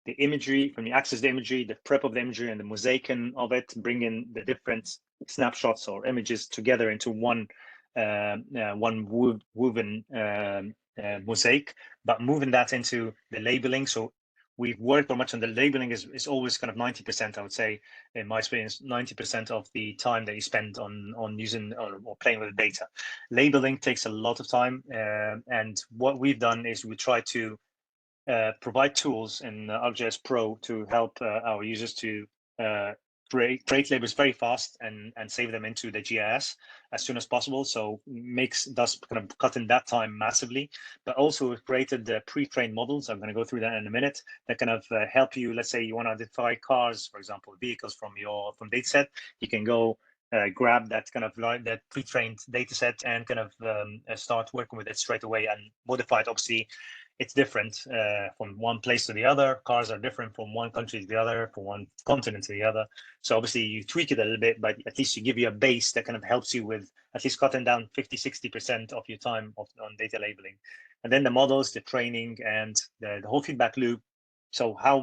F: the imagery, from the access the imagery, the prep of the imagery, and the mosaicing of it, bringing the different snapshots or images together into one woven mosaic, but moving that into the labeling. So we've worked very much on the labeling is always kind of 90%, I would say, in my experience, 90% of the time that you spend on using or playing with the data. Labeling takes a lot of time, and what we've done is we try to provide tools in ArcGIS Pro to help our users to create labels very fast and save them into the GIS as soon as possible. So thus kind of cutting that time massively. But also we've created the pre-trained models. I'm going to go through that in a minute. That kind of help you. Let's say you want to identify cars, for example, vehicles from dataset. You can go grab that kind of that pre-trained data set and kind of start working with it straight away and modify it. Obviously, it's different from one place to the other. Cars are different from one country to the other, from one continent to the other. So obviously you tweak it a little bit, but at least you give you a base that kind of helps you with at least cutting down 50-60% of your time on data labeling. And then the models, the training, and the whole feedback loop. So how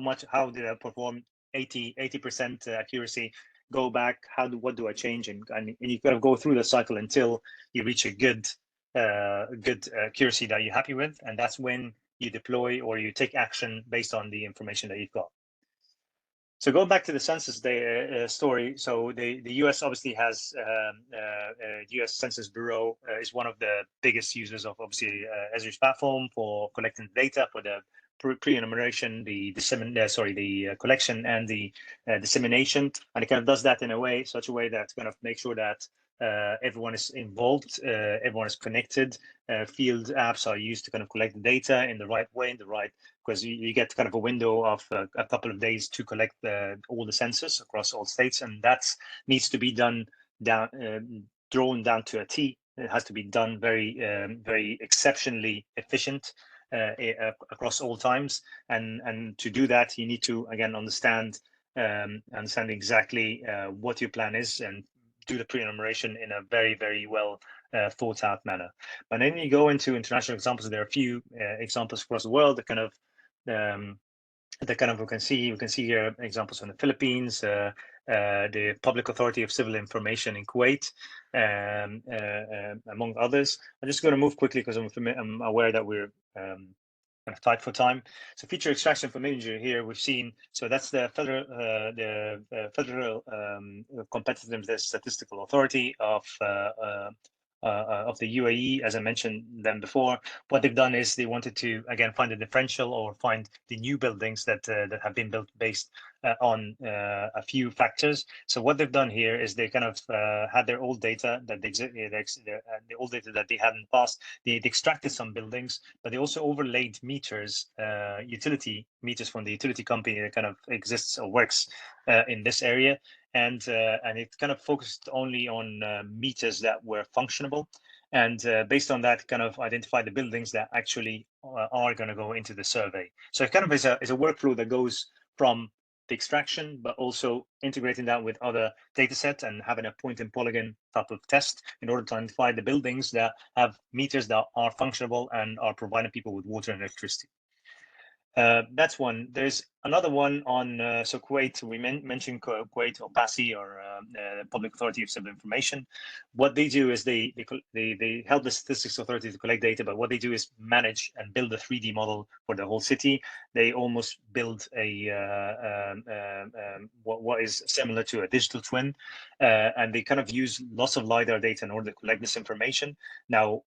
F: did I perform? 80% accuracy. Go back. What do I change? And you kind of go through the cycle until you reach a good accuracy that you're happy with, and that's when you deploy or you take action based on the information that you've got. So go back to the census story. So the US obviously has US Census Bureau is one of the biggest users of obviously Esri's platform for collecting data for the pre-enumeration, the collection and the dissemination, and it kind of does that in such a way that kind of makes sure that everyone is involved, everyone is connected. Field apps are used to kind of collect the data in the right way, because you get kind of a window of a couple of days to collect all the census across all states, and that needs to be done drawn down to a T. It has to be done very exceptionally efficient across all times, and to do that, you need to again understand exactly what your plan is and do the pre-enumeration in a very well thought out manner. But then you go into international examples. There are a few examples across the world that kind of we can see here examples from the Philippines, the Public Authority of Civil Information in Kuwait, among others. I'm just going to move quickly because I'm aware that we're kind of tight for time. So feature extraction from imagery here we've seen. So that's the Federal Competitiveness Statistical Authority of the UAE, as I mentioned them before. What they've done is they wanted to again find a differential or find the new buildings that that have been built based on a few factors. So what they've done here is they kind of had their old data that the old data that they had in the past. They extracted some buildings, but they also overlaid meters, utility meters from the utility company that kind of exists or works in this area. And it kind of focused only on meters that were functionable, and based on that, kind of identify the buildings that actually are going to go into the survey. So it kind of is a workflow that goes from the extraction, but also integrating that with other data sets and having a point and polygon type of test in order to identify the buildings that have meters that are functionable and are providing people with water and electricity. That's one. There's another one on so Kuwait. We mentioned Kuwait or PASI, or Public Authority of Civil Information. What they do is they help the Statistics Authority to collect data, but what they do is manage and build a 3D model for the whole city. They almost build a what is similar to a digital twin, and they kind of use lots of LiDAR data in order to collect this information. Now,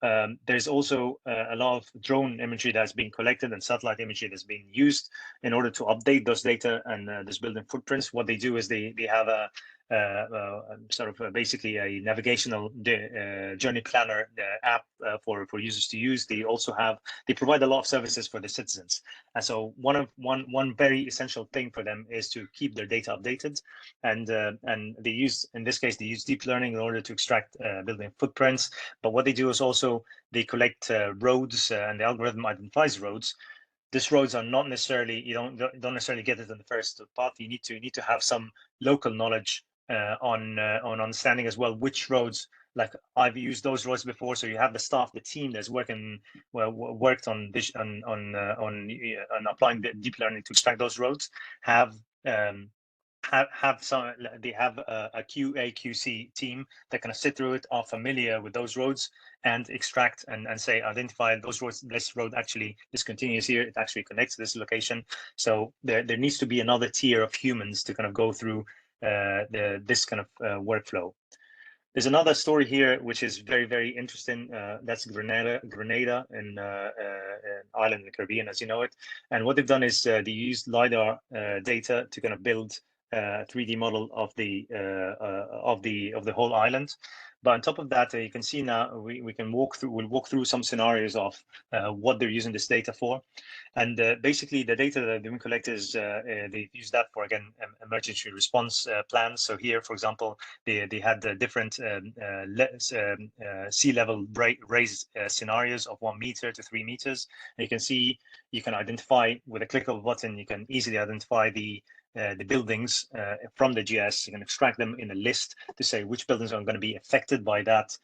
F: there's also a lot of drone imagery that's being collected and satellite imagery that's being used in order to update those data and those building footprints. What they do is they have a sort of basically a navigational journey planner app for users to use. They also provide a lot of services for the citizens. And so one very essential thing for them is to keep their data updated. And they use, in this case, they use deep learning in order to extract building footprints. But what they do is also they collect roads, and the algorithm identifies roads. These roads are not necessarily, you don't necessarily get it in the first path. You need to have some local knowledge on understanding as well which roads. Like I've used those roads before, so you have the staff, the team that's worked on applying the deep learning to extract those roads. They have a QA/QC team that kind of sit through it, are familiar with those roads, and extract and say identify those roads. This road actually discontinues here. It actually connects to this location. So there needs to be another tier of humans to kind of go through this kind of workflow. There's another story here which is very, very interesting. That's Grenada in an island in the Caribbean, as you know it. And what they've done is they used LiDAR data to kind of build a 3D model of the whole island. But on top of that, you can see now we'll walk through some scenarios of what they're using this data for. And basically, the data that have been collected is they've used that for, again, emergency response plans. So here, for example, they had different sea level raise scenarios of 1 meter to 3 meters. And you can see, you can identify with a click of a button, you can easily identify the buildings from the GS. You can extract them in a list to say which buildings are going to be affected by that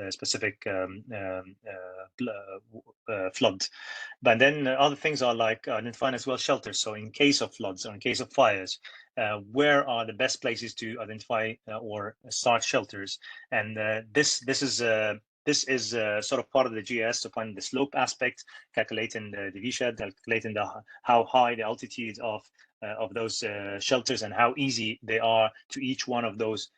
F: specific flood. But then other things are like identifying as well shelters. So in case of floods or in case of fires, where are the best places to identify or start shelters? And this is sort of part of the GS to find the slope aspect, calculating the VSHED, calculating how high the altitude of those shelters and how easy they are to each one of those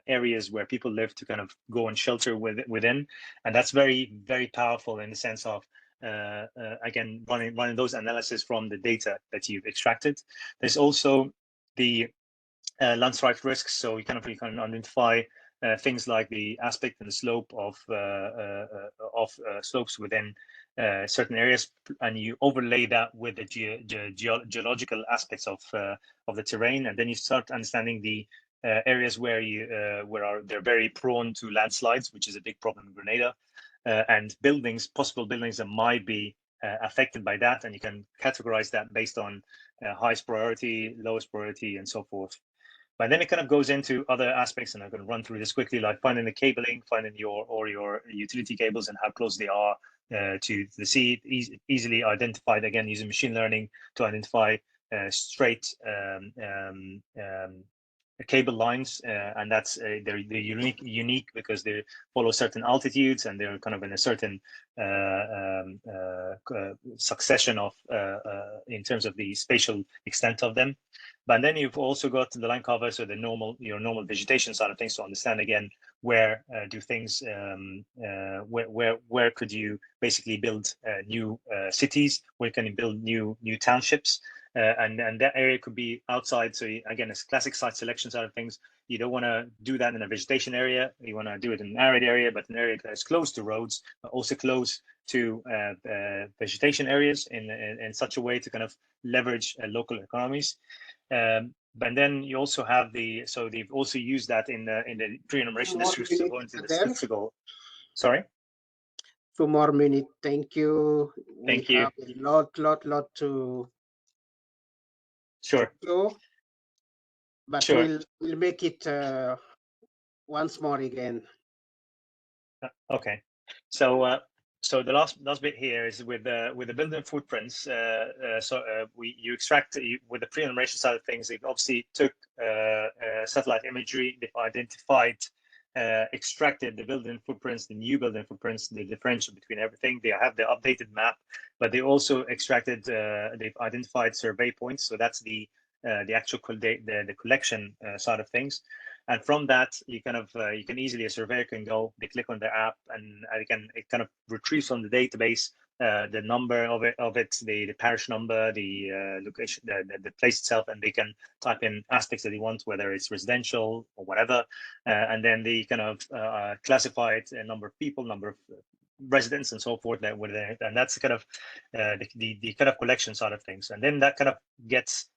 F: areas where people live to kind of go and shelter within. And that's very, very powerful in the sense of again running those analysis from the data that you've extracted. There's also the landslide risks, so you can identify things like the aspect and the slope of slopes within certain areas, and you overlay that with the geological aspects of the terrain, and then you start understanding the areas where they're very prone to landslides, which is a big problem in Grenada, and possible buildings that might be affected by that, and you can categorize that based on highest priority, lowest priority, and so forth. But then it kind of goes into other aspects, and I'm going to run through this quickly, like finding the cabling, finding your utility cables and how close they are to the sea. Easily identified, again, using machine learning to identify straight cable lines, and that's they're unique because they follow certain altitudes and they're kind of in a certain succession of in terms of the spatial extent of them. But then you've also got the line cover, so the your normal vegetation side of things, to understand again where do things where could you basically build new cities, where can you build new townships. And that area could be outside. So again, it's classic site selection side of things. You don't want to do that in a vegetation area. You want to do it in an arid area, but an area that's close to roads, but also close to vegetation areas in such a way to kind of leverage local economies. But then you also have so they've also used that in the pre-enumeration districts to go into the statistical. Sorry.
A: 2 more minutes. Thank you.
F: Thank
A: we
F: you.
A: have a lot to
F: Sure.
A: go, but
F: sure.
A: we'll make it once more again.
F: Okay. So so the last bit here is with the building footprints. You extract with the pre-enumeration side of things. It obviously took satellite imagery. They've identified, extracted the building footprints, the new building footprints, the differential between everything. They have the updated map, but they also extracted. They've identified survey points. So that's the actual the collection side of things. And from that, you kind of you can easily, a surveyor can go, they click on the app, and it kind of retrieves from the database the number of it, the parish number, the location, the place itself, and they can type in aspects that they want, whether it's residential or whatever, and then they kind of classify it, a number of people, number of residents, and so forth. That were there, and that's kind of the kind of collection side of things, and then that kind of gets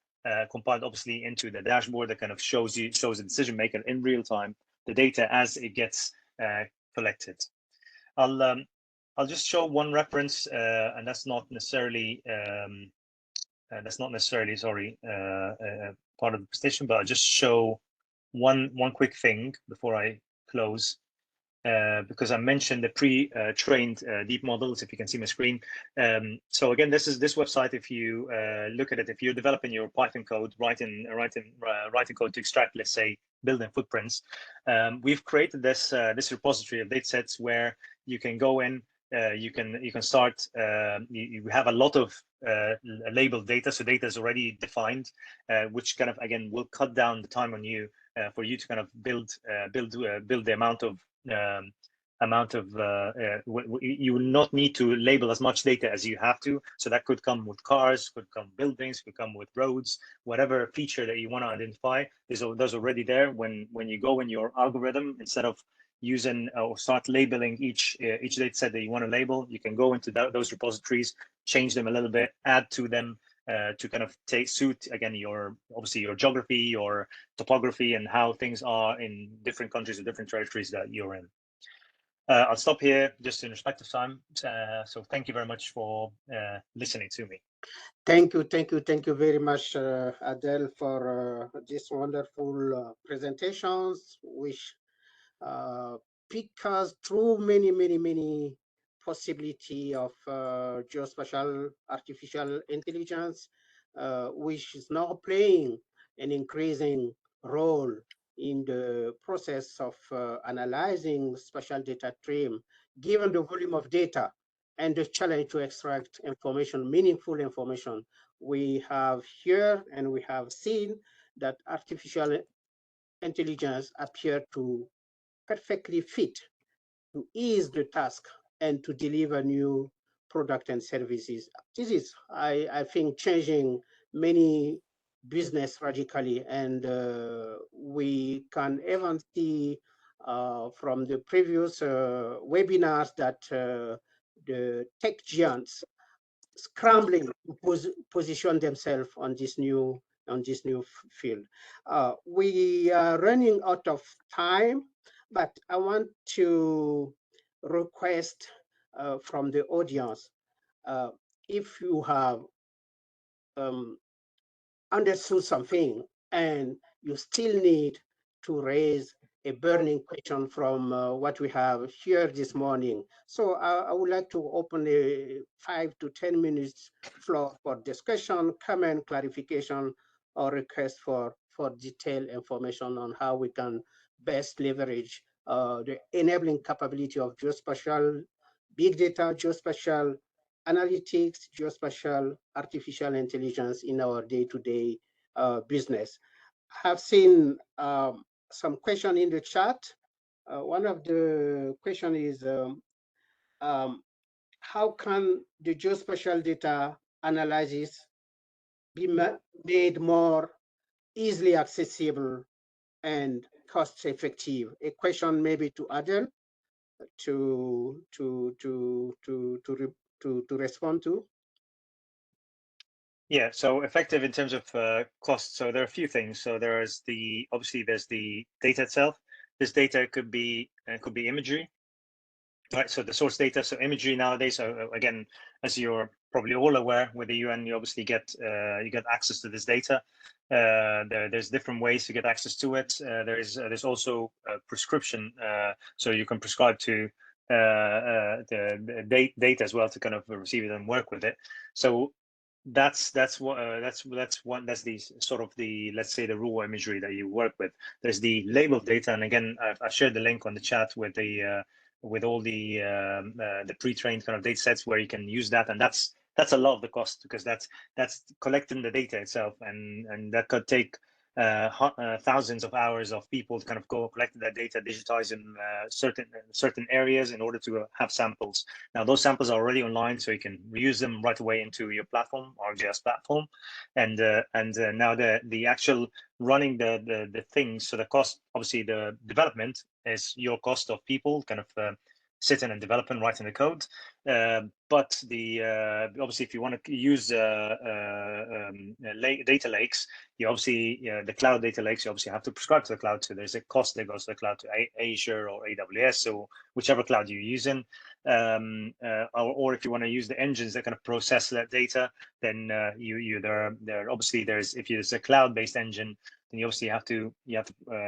F: compiled obviously into the dashboard that kind of shows the decision maker in real time the data as it gets collected. I'll just show one reference, and that's not necessarily sorry part of the presentation, but I'll just show one quick thing before I close. Because I mentioned the pre-trained deep models, if you can see my screen. So again, this website. If you look at it, if you're developing your Python code, writing code to extract, let's say, building footprints, we've created this repository of datasets where you can go in. You can start. You have a lot of labeled data, so data is already defined, which kind of again will cut down the time on you for you to kind of build the amount of you will not need to label as much data as you have to. So that could come with cars, could come buildings, could come with roads, whatever feature that you want to identify is those already there. When you go in your algorithm, instead of using or start labeling each data set that you want to label, you can go into those repositories, change them a little bit, add to them to kind of suit again obviously your geography, your topography, and how things are in different countries or different territories that you're in. I'll stop here just in respect of time. So thank you very much for listening to me.
A: Thank you very much, Adel, for these wonderful presentations, which pick us through many possibility of geospatial artificial intelligence, which is now playing an increasing role in the process of analyzing spatial data stream, given the volume of data and the challenge to extract information, meaningful information. We have here and we have seen that artificial intelligence appear to perfectly fit to ease the task and to deliver new product and services. This is, I think, changing many business radically, and we can even see from the previous webinars that the tech giants scrambling to position themselves on this new field. We are running out of time, but I want to request from the audience, if you have understood something and you still need to raise a burning question from what we have here this morning. So I would like to open a 5 to 10 minutes floor for discussion, comment, clarification, or request for for detailed information on how we can best leverage the enabling capability of geospatial big data, geospatial analytics, geospatial artificial intelligence in our day-to-day business. I have seen some question in the chat. One of the question is, how can the geospatial data analysis be made more easily accessible and cost effective? A question maybe to Adel to respond to.
F: Yeah, so effective in terms of cost. So there are a few things. So there's obviously there's the data itself. This data could be imagery, right? So the source data. So imagery nowadays. So again, as you're probably all aware, with the UN, you obviously get access to this data. There's different ways to get access to it. There's also a prescription, so you can prescribe to the data as well to kind of receive it and work with it. So that's the sort of the, let's say, the raw imagery that you work with. There's the labeled data, and again, I shared the link on the chat with all the pre-trained kind of data sets where you can use that, and that's a lot of the cost, because that's collecting the data itself, and that could take thousands of hours of people to kind of go collect that data, digitize in certain areas in order to have samples. Now those samples are already online, so you can reuse them right away into your platform, RGS platform, and now the actual running the things. So the cost, obviously, the development is your cost of people kind of sitting and developing, writing the code. But obviously, if you want to use data lakes, you obviously the cloud data lakes, you obviously have to prescribe to the cloud. So there's a cost that goes to the cloud, to Azure or AWS, so whichever cloud you're using. Or if you want to use the engines that kind of process that data, then if there's a cloud-based engine, then you obviously have to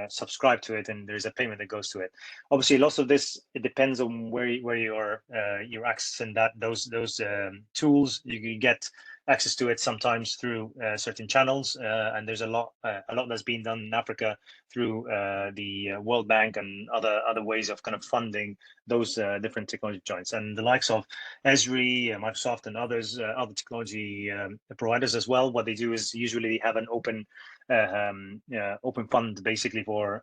F: subscribe to it, and there's a payment that goes to it. Obviously, lots of this, it depends on where you're accessing those tools. You can get access to it sometimes through certain channels, and there's a lot that's being done in Africa through the World Bank and other ways of kind of funding those different technology joints, and the likes of Esri, Microsoft, and other technology providers as well. What they do is usually have an open fund, basically, for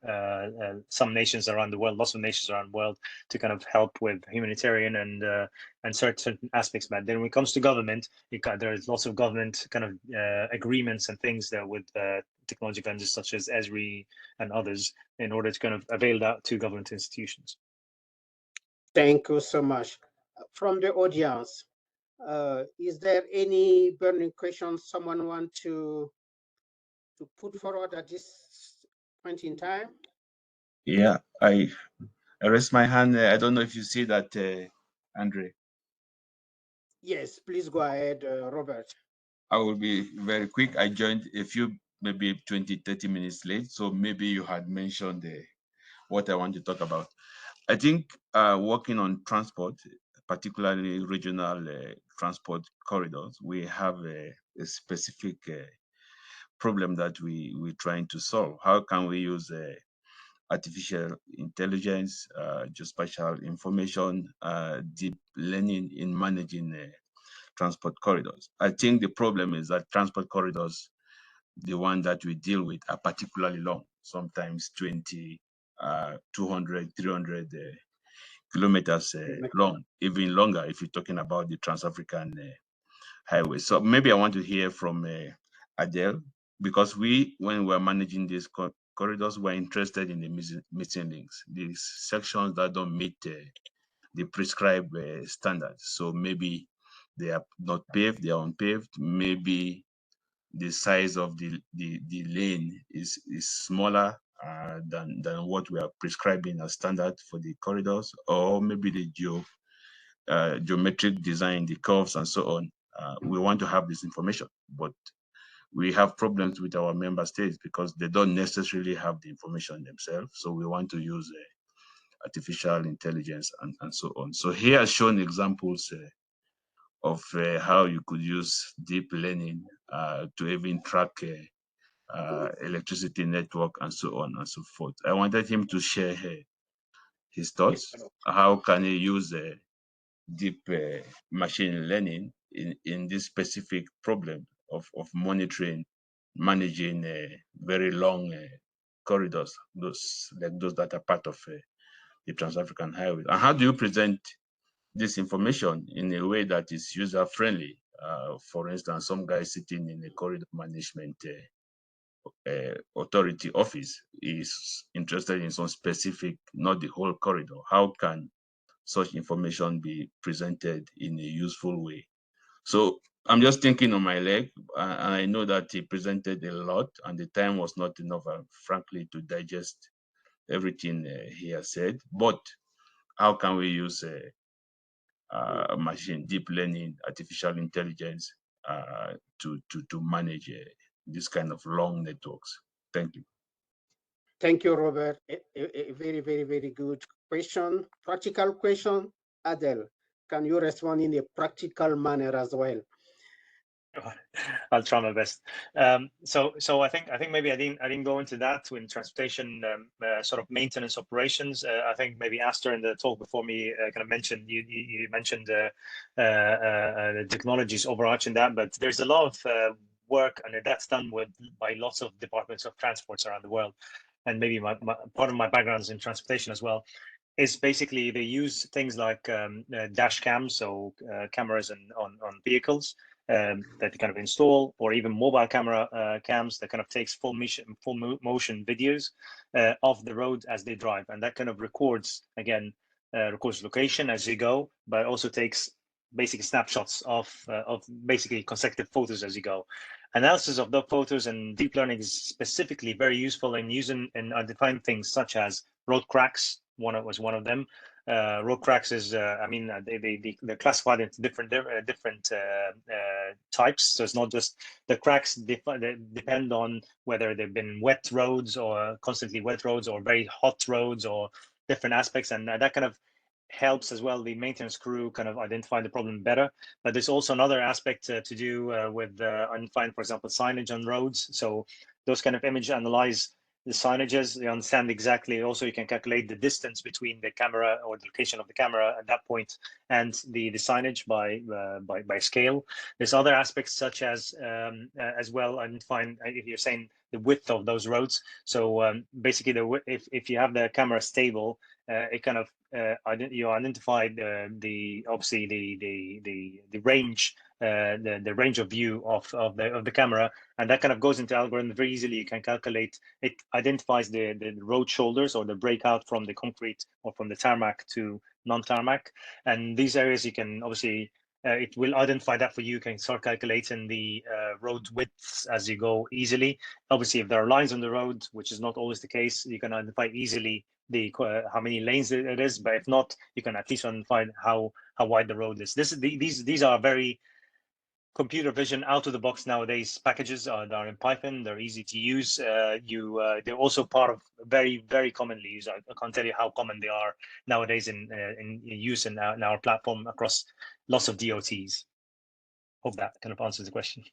F: some nations around the world, lots of nations around the world, to kind of help with humanitarian and certain aspects. But then when it comes to government, there's lots of government kind of agreements and things there with technology vendors such as Esri and others, in order to kind of avail that to government institutions.
A: Thank you so much. From the audience, is there any burning questions someone want to put forward at this point in time?
B: Yeah, I raise my hand. I don't know if you see that, Andre.
A: Yes, please go ahead, Robert.
B: I will be very quick. I joined a few, maybe 20, 30 minutes late. So maybe you had mentioned what I want to talk about. I think working on transport, particularly regional transport corridors, we have a specific problem that we're trying to solve. How can we use artificial intelligence, geospatial information, deep learning in managing transport corridors? I think the problem is that transport corridors, the one that we deal with, are particularly long, sometimes 20, 200, 300 kilometers long, even longer if you're talking about the Trans-African highway. So maybe I want to hear from Adele, because when we're managing these corridors, we're interested in the missing links, these sections that don't meet the prescribed standards. So maybe they are not paved, they are unpaved. Maybe the size of the lane is smaller than what we are prescribing as standard for the corridors, or maybe the geometric design, the curves and so on. We want to have this information, but we have problems with our member states because they don't necessarily have the information themselves. So we want to use artificial intelligence and so on. So here I've shown examples of how you could use deep learning to even track
G: electricity network, and so on and so forth. I wanted him to share his thoughts. How can he use deep machine learning in this specific problem of monitoring, managing very long corridors, those that are part of the Trans-African Highway? And how do you present this information in a way that is user-friendly? For instance, some guy sitting in a corridor management authority office is interested in some specific, not the whole corridor. How can such information be presented in a useful way? So I'm just thinking on my leg, and I know that he presented a lot, and the time was not enough, frankly, to digest everything he has said. But how can we use machine, deep learning, artificial intelligence to manage this kind of long networks? Thank you.
A: Thank you, Robert. A very, very, very good question. Practical question. Adel, can you respond in a practical manner as well?
F: I'll try my best. So I think maybe I didn't go into that in transportation sort of maintenance operations. I think maybe Astor in the talk before me kind of mentioned you mentioned the technologies overarching that, but there's a lot of work and that's done by lots of departments of transports around the world, and maybe part of my background is in transportation as well. Is basically they use things like dash cams, so cameras on vehicles. That they kind of install, or even mobile camera cams that kind of takes full motion videos of the road as they drive, and that kind of records records location as you go, but also takes basic snapshots of basically consecutive photos as you go. Analysis of the photos and deep learning is specifically very useful in using and identifying things such as road cracks. Was one of them. Road cracks is, I mean, they're classified into different types. So it's not just the cracks depend on whether they've been wet roads or constantly wet roads or very hot roads or different aspects, and that kind of helps as well the maintenance crew kind of identify the problem better. But there's also another aspect to do with identifying, for example, signage on roads. So those kind of image analyze the signages, you understand exactly. Also, you can calculate the distance between the camera or the location of the camera at that point and the signage by scale. There's other aspects such as well, and find if you're saying the width of those roads. So basically, if you have the camera stable, it kind of you identify the range. The range of view of the camera, and that kind of goes into algorithm very easily. You can calculate it, identifies the road shoulders or the breakout from the concrete or from the tarmac to non-tarmac, and these areas you can obviously it will identify that for you. You can start calculating the road widths as you go easily. Obviously, if there are lines on the road, which is not always the case, you can identify easily the how many lanes it is. But if not, you can at least identify how wide the road is. These are very computer vision out of the box nowadays packages that are in Python. They're easy to use. They're also part of very, very commonly used. I can't tell you how common they are nowadays in use in our platform across lots of DOTs. Hope that kind of answers the question.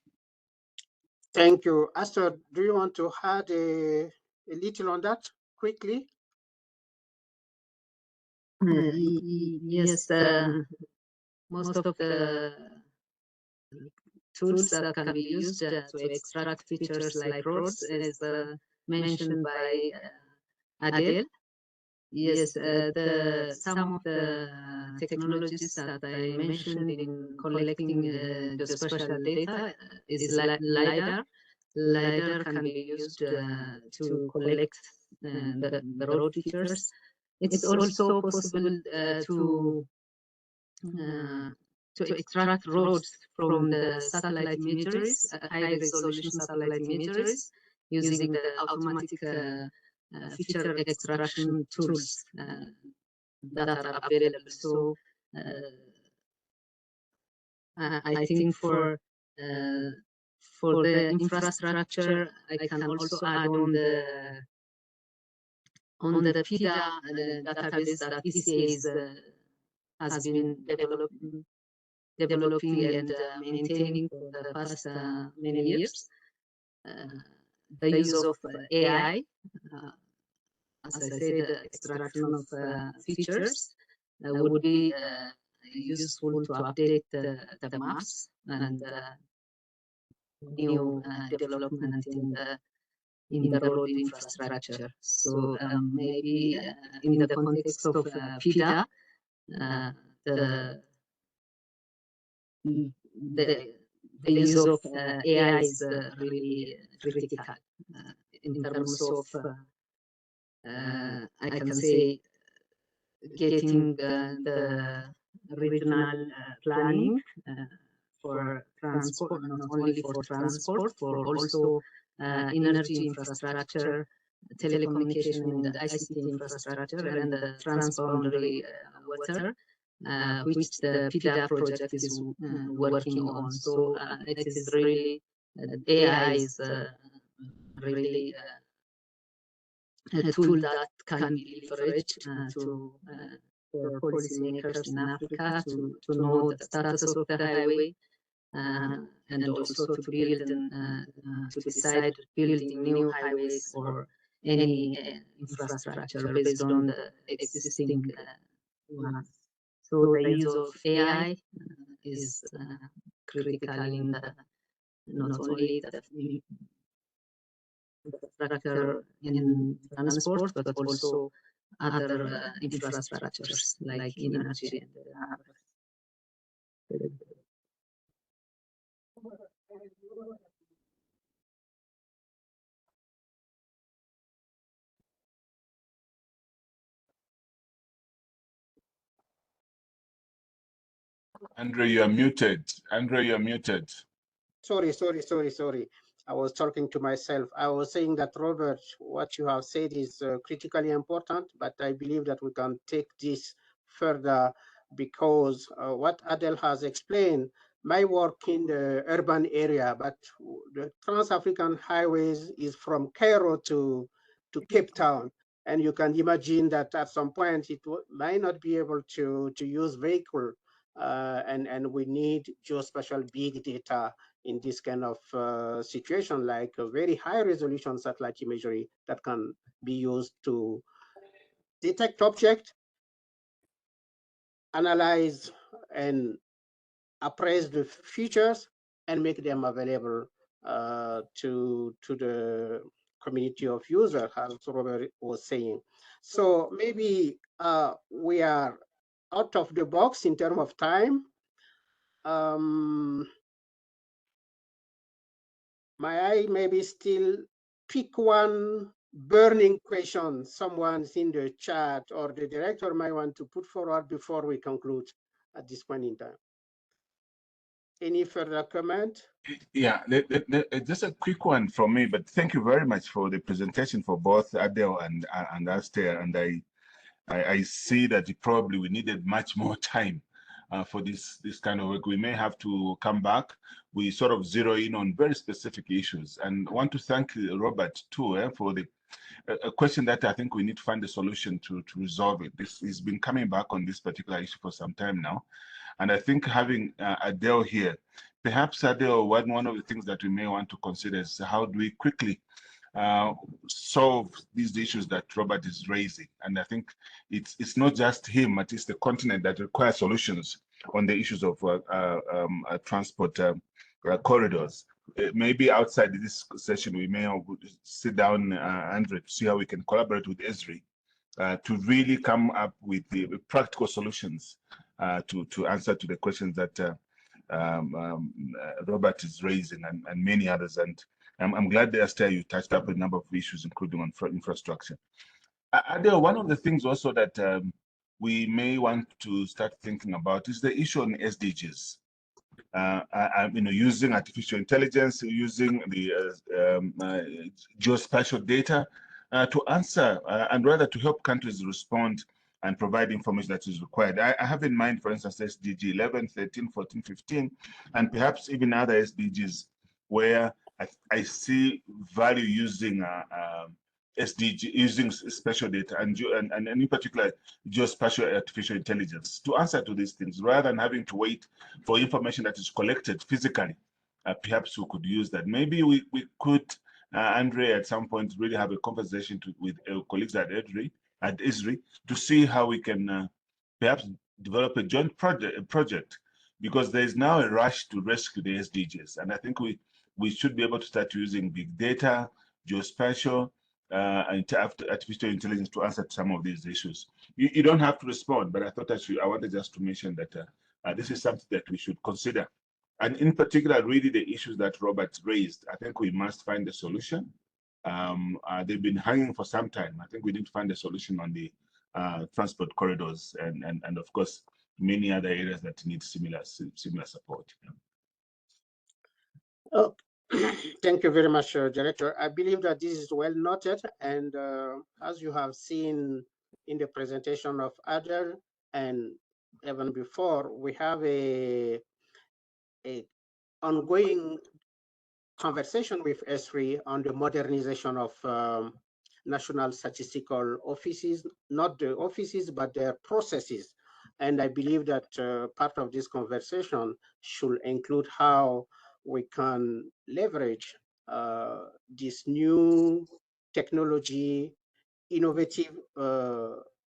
A: Thank you. Astor, do you want to add a little on that quickly?
D: Yes, most of the tools that can be used to extract features like roads is mentioned by Adel. Yes, some of the technologies that I mentioned in collecting geospatial data is LiDAR. LiDAR can be used to collect the road features. It's also possible to extract roads from the satellite imageries, high resolution satellite imageries, using the automatic feature extraction tools that are available. So I think for the infrastructure, I can also add on the PIDA database that ECA has been developing and maintaining for the past many years. the use of AI, as I said, the extraction of features would be useful to update the maps and new development in the road infrastructure. So maybe in the context of PIDA, the use of AI is really critical in terms of, I can say, getting the regional planning for transport, not only for transport, for also energy infrastructure, telecommunication and the ICT infrastructure, and the transboundary water, which the PIDA project is working on. So it is really, AI is really a tool that can be leveraged for policymakers in Africa to know the status of the highway and also to build to decide building new highways or any infrastructure based on the existing ones. So the use of AI is critical in not only the infrastructure in transport, but also other infrastructures like energy and others.
B: Andre, you are muted. Andre, you are muted.
A: Sorry. I was talking to myself. I was saying that, Robert, what you have said is critically important, but I believe that we can take this further because what Adel has explained, my work in the urban area, but the Trans-African highways is from Cairo to Cape Town. And you can imagine that at some point it might not be able to use vehicle, and we need geospatial big data in this kind of situation, like a very high resolution satellite imagery that can be used to detect object, analyze and appraise the features, and make them available to the community of users, as Robert was saying. So maybe we are out of the box in terms of time. May I maybe still pick one burning question someone's in the chat or the director might want to put forward before we conclude at this point in time? Any further comment?
B: Yeah, just a quick one from me, but thank you very much for the presentation for both Adel and Aster. And I see that probably we needed much more time for this kind of work. We may have to come back. We sort of zero in on very specific issues, and I want to thank Robert too for the a question that I think we need to find a solution to resolve it. This has been coming back on this particular issue for some time now, and I think having Adel here, perhaps Adel, one of the things that we may want to consider is how do we quickly solve these issues that Robert is raising. And I think it's not just him, but it's the continent that requires solutions on the issues of transport corridors. Maybe outside this session, we may sit down, Andre, to see how we can collaborate with Esri to really come up with the practical solutions to answer to the questions that Robert is raising and many others. And I'm glad that, Esther, you touched up a number of issues, including on infrastructure. Adel, one of the things also that we may want to start thinking about is the issue on SDGs. Using artificial intelligence, using the geospatial data to answer and rather to help countries respond and provide information that is required. I have in mind, for instance, SDG 11, 13, 14, 15, and perhaps even other SDGs where I see value using SDG, using special data and in particular geospatial artificial intelligence to answer to these things rather than having to wait for information that is collected physically. Perhaps we could use that. Maybe we could Andre, at some point, really have a conversation with colleagues at ESRI to see how we can perhaps develop a joint project, because there is now a rush to rescue the SDGs. And I think we should be able to start using big data, geospatial, and artificial intelligence to answer some of these issues. You don't have to respond, but I thought I wanted just to mention that this is something that we should consider. And in particular, really the issues that Robert raised, I think we must find a solution. They've been hanging for some time. I think we need to find a solution on the transport corridors and of course, many other areas that need similar support.
A: Oh, thank you very much, Director. I believe that this is well noted, and as you have seen in the presentation of Adel and even before, we have a ongoing conversation with ESRI on the modernization of national statistical offices, not the offices, but their processes. And I believe that part of this conversation should include how we can leverage this new technology, innovative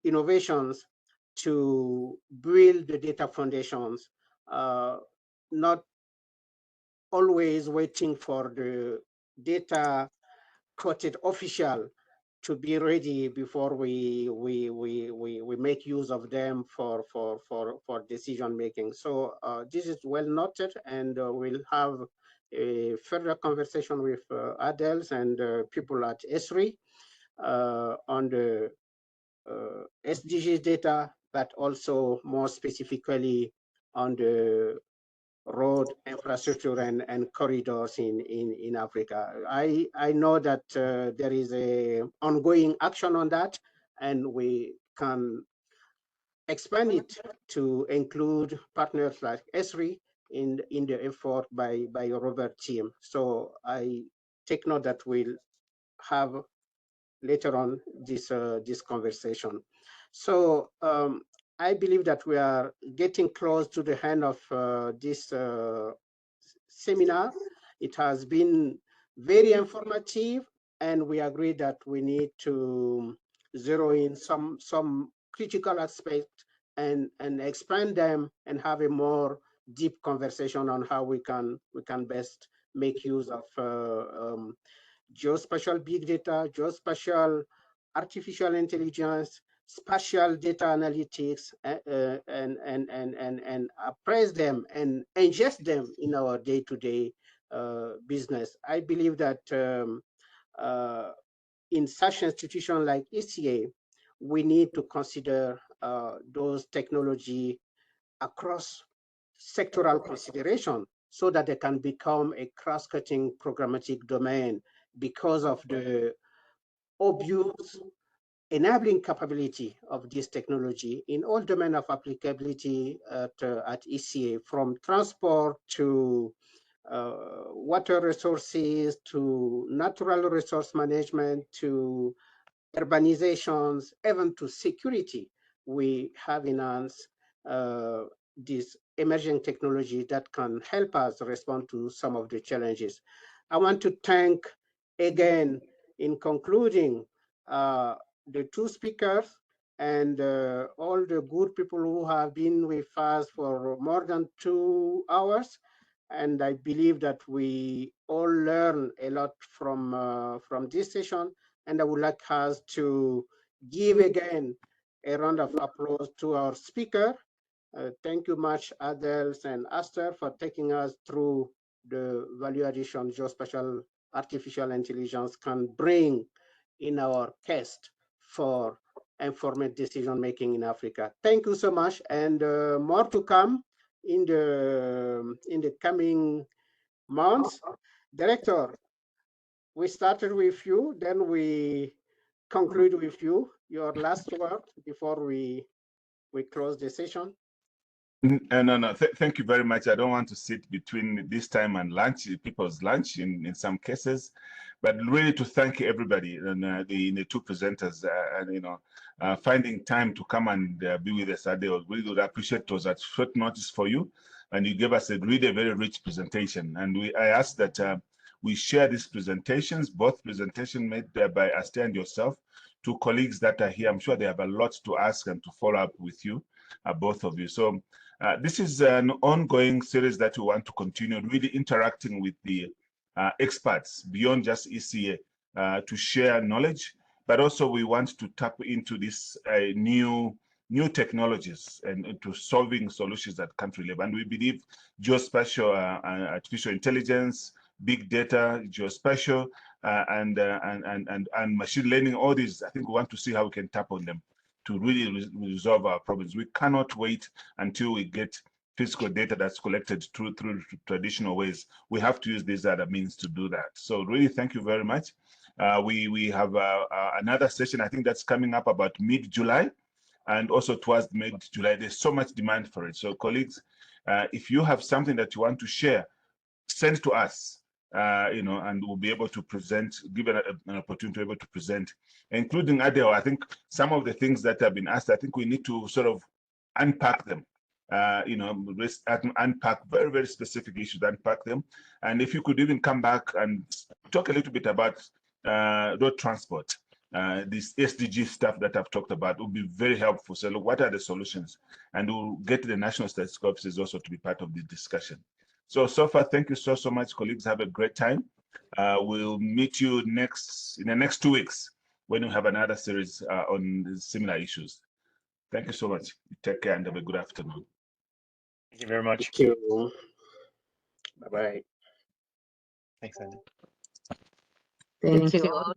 A: innovations to build the data foundations, not always waiting for the data quoted official to be ready before we make use of them for decision making. So this is well noted, and we'll have a further conversation with adults and people at ESRI on the SDGs data, but also more specifically on the road infrastructure and corridors in Africa. I know that there is a ongoing action on that, and we can expand it to include partners like ESRI in the effort by Robert team. So I take note that we'll have later on this conversation. So I believe that we are getting close to the end of this seminar. It has been very informative, and we agree that we need to zero in some critical aspects and expand them and have a more deep conversation on how we can best make use of geospatial big data, geospatial artificial intelligence, spatial data analytics, and appraise them and ingest them in our day-to-day business. I believe that in such institutions like ECA, we need to consider those technology across sectoral consideration so that they can become a cross-cutting programmatic domain because of the obvious enabling capability of this technology in all domains of applicability at ECA, from transport to water resources, to natural resource management, to urbanizations, even to security. We have enhanced this emerging technology that can help us respond to some of the challenges. I want to thank again, in concluding, the two speakers and all the good people who have been with us for more than 2 hours. And I believe that we all learn a lot from this session. And I would like us to give again a round of applause to our speaker. Thank you much, Adels and Aster, for taking us through the value addition geospatial artificial intelligence can bring in our quest for informed decision making in Africa. Thank you so much, and more to come in the coming months. Director, we started with you, then we conclude with you. Your last word before we close the session.
B: No. Thank you very much. I don't want to sit between this time and lunch, people's lunch in some cases, but really to thank everybody and the two presenters, and finding time to come and be with us today. We would appreciate it. Was at short notice for you, and you gave us a really very rich presentation. And I ask that we share these presentations, both presentations made by Astea and yourself, to colleagues that are here. I'm sure they have a lot to ask and to follow up with you, both of you. So this is an ongoing series that we want to continue, really interacting with the experts beyond just ECA to share knowledge, but also we want to tap into this new technologies and to solving solutions at country level. And we believe geospatial, artificial intelligence, big data, geospatial, and machine learning, all these, I think we want to see how we can tap on them to really resolve our problems. We cannot wait until we get physical data that's collected through traditional ways. We have to use these other means to do that. So really, thank you very much. We have another session, I think that's coming up about mid-July, and also towards mid-July. There's so much demand for it. So colleagues, if you have something that you want to share, send to us, and we'll be able to present, give an opportunity to be able to present, including Adele. I think some of the things that have been asked, I think we need to sort of unpack them, unpack very, very specific issues, unpack them. And if you could even come back and talk a little bit about road transport, this SDG stuff that I've talked about will be very helpful. So look, what are the solutions? And we'll get the National Statistical Offices also to be part of the discussion. So far, thank you so much, colleagues. Have a great time. We'll meet you in the next 2 weeks when we have another series on similar issues. Thank you so much. Take care and have a good afternoon.
F: Thank you very much.
A: Thank you. Bye-bye.
F: Thanks, Andy.
D: Thank you all.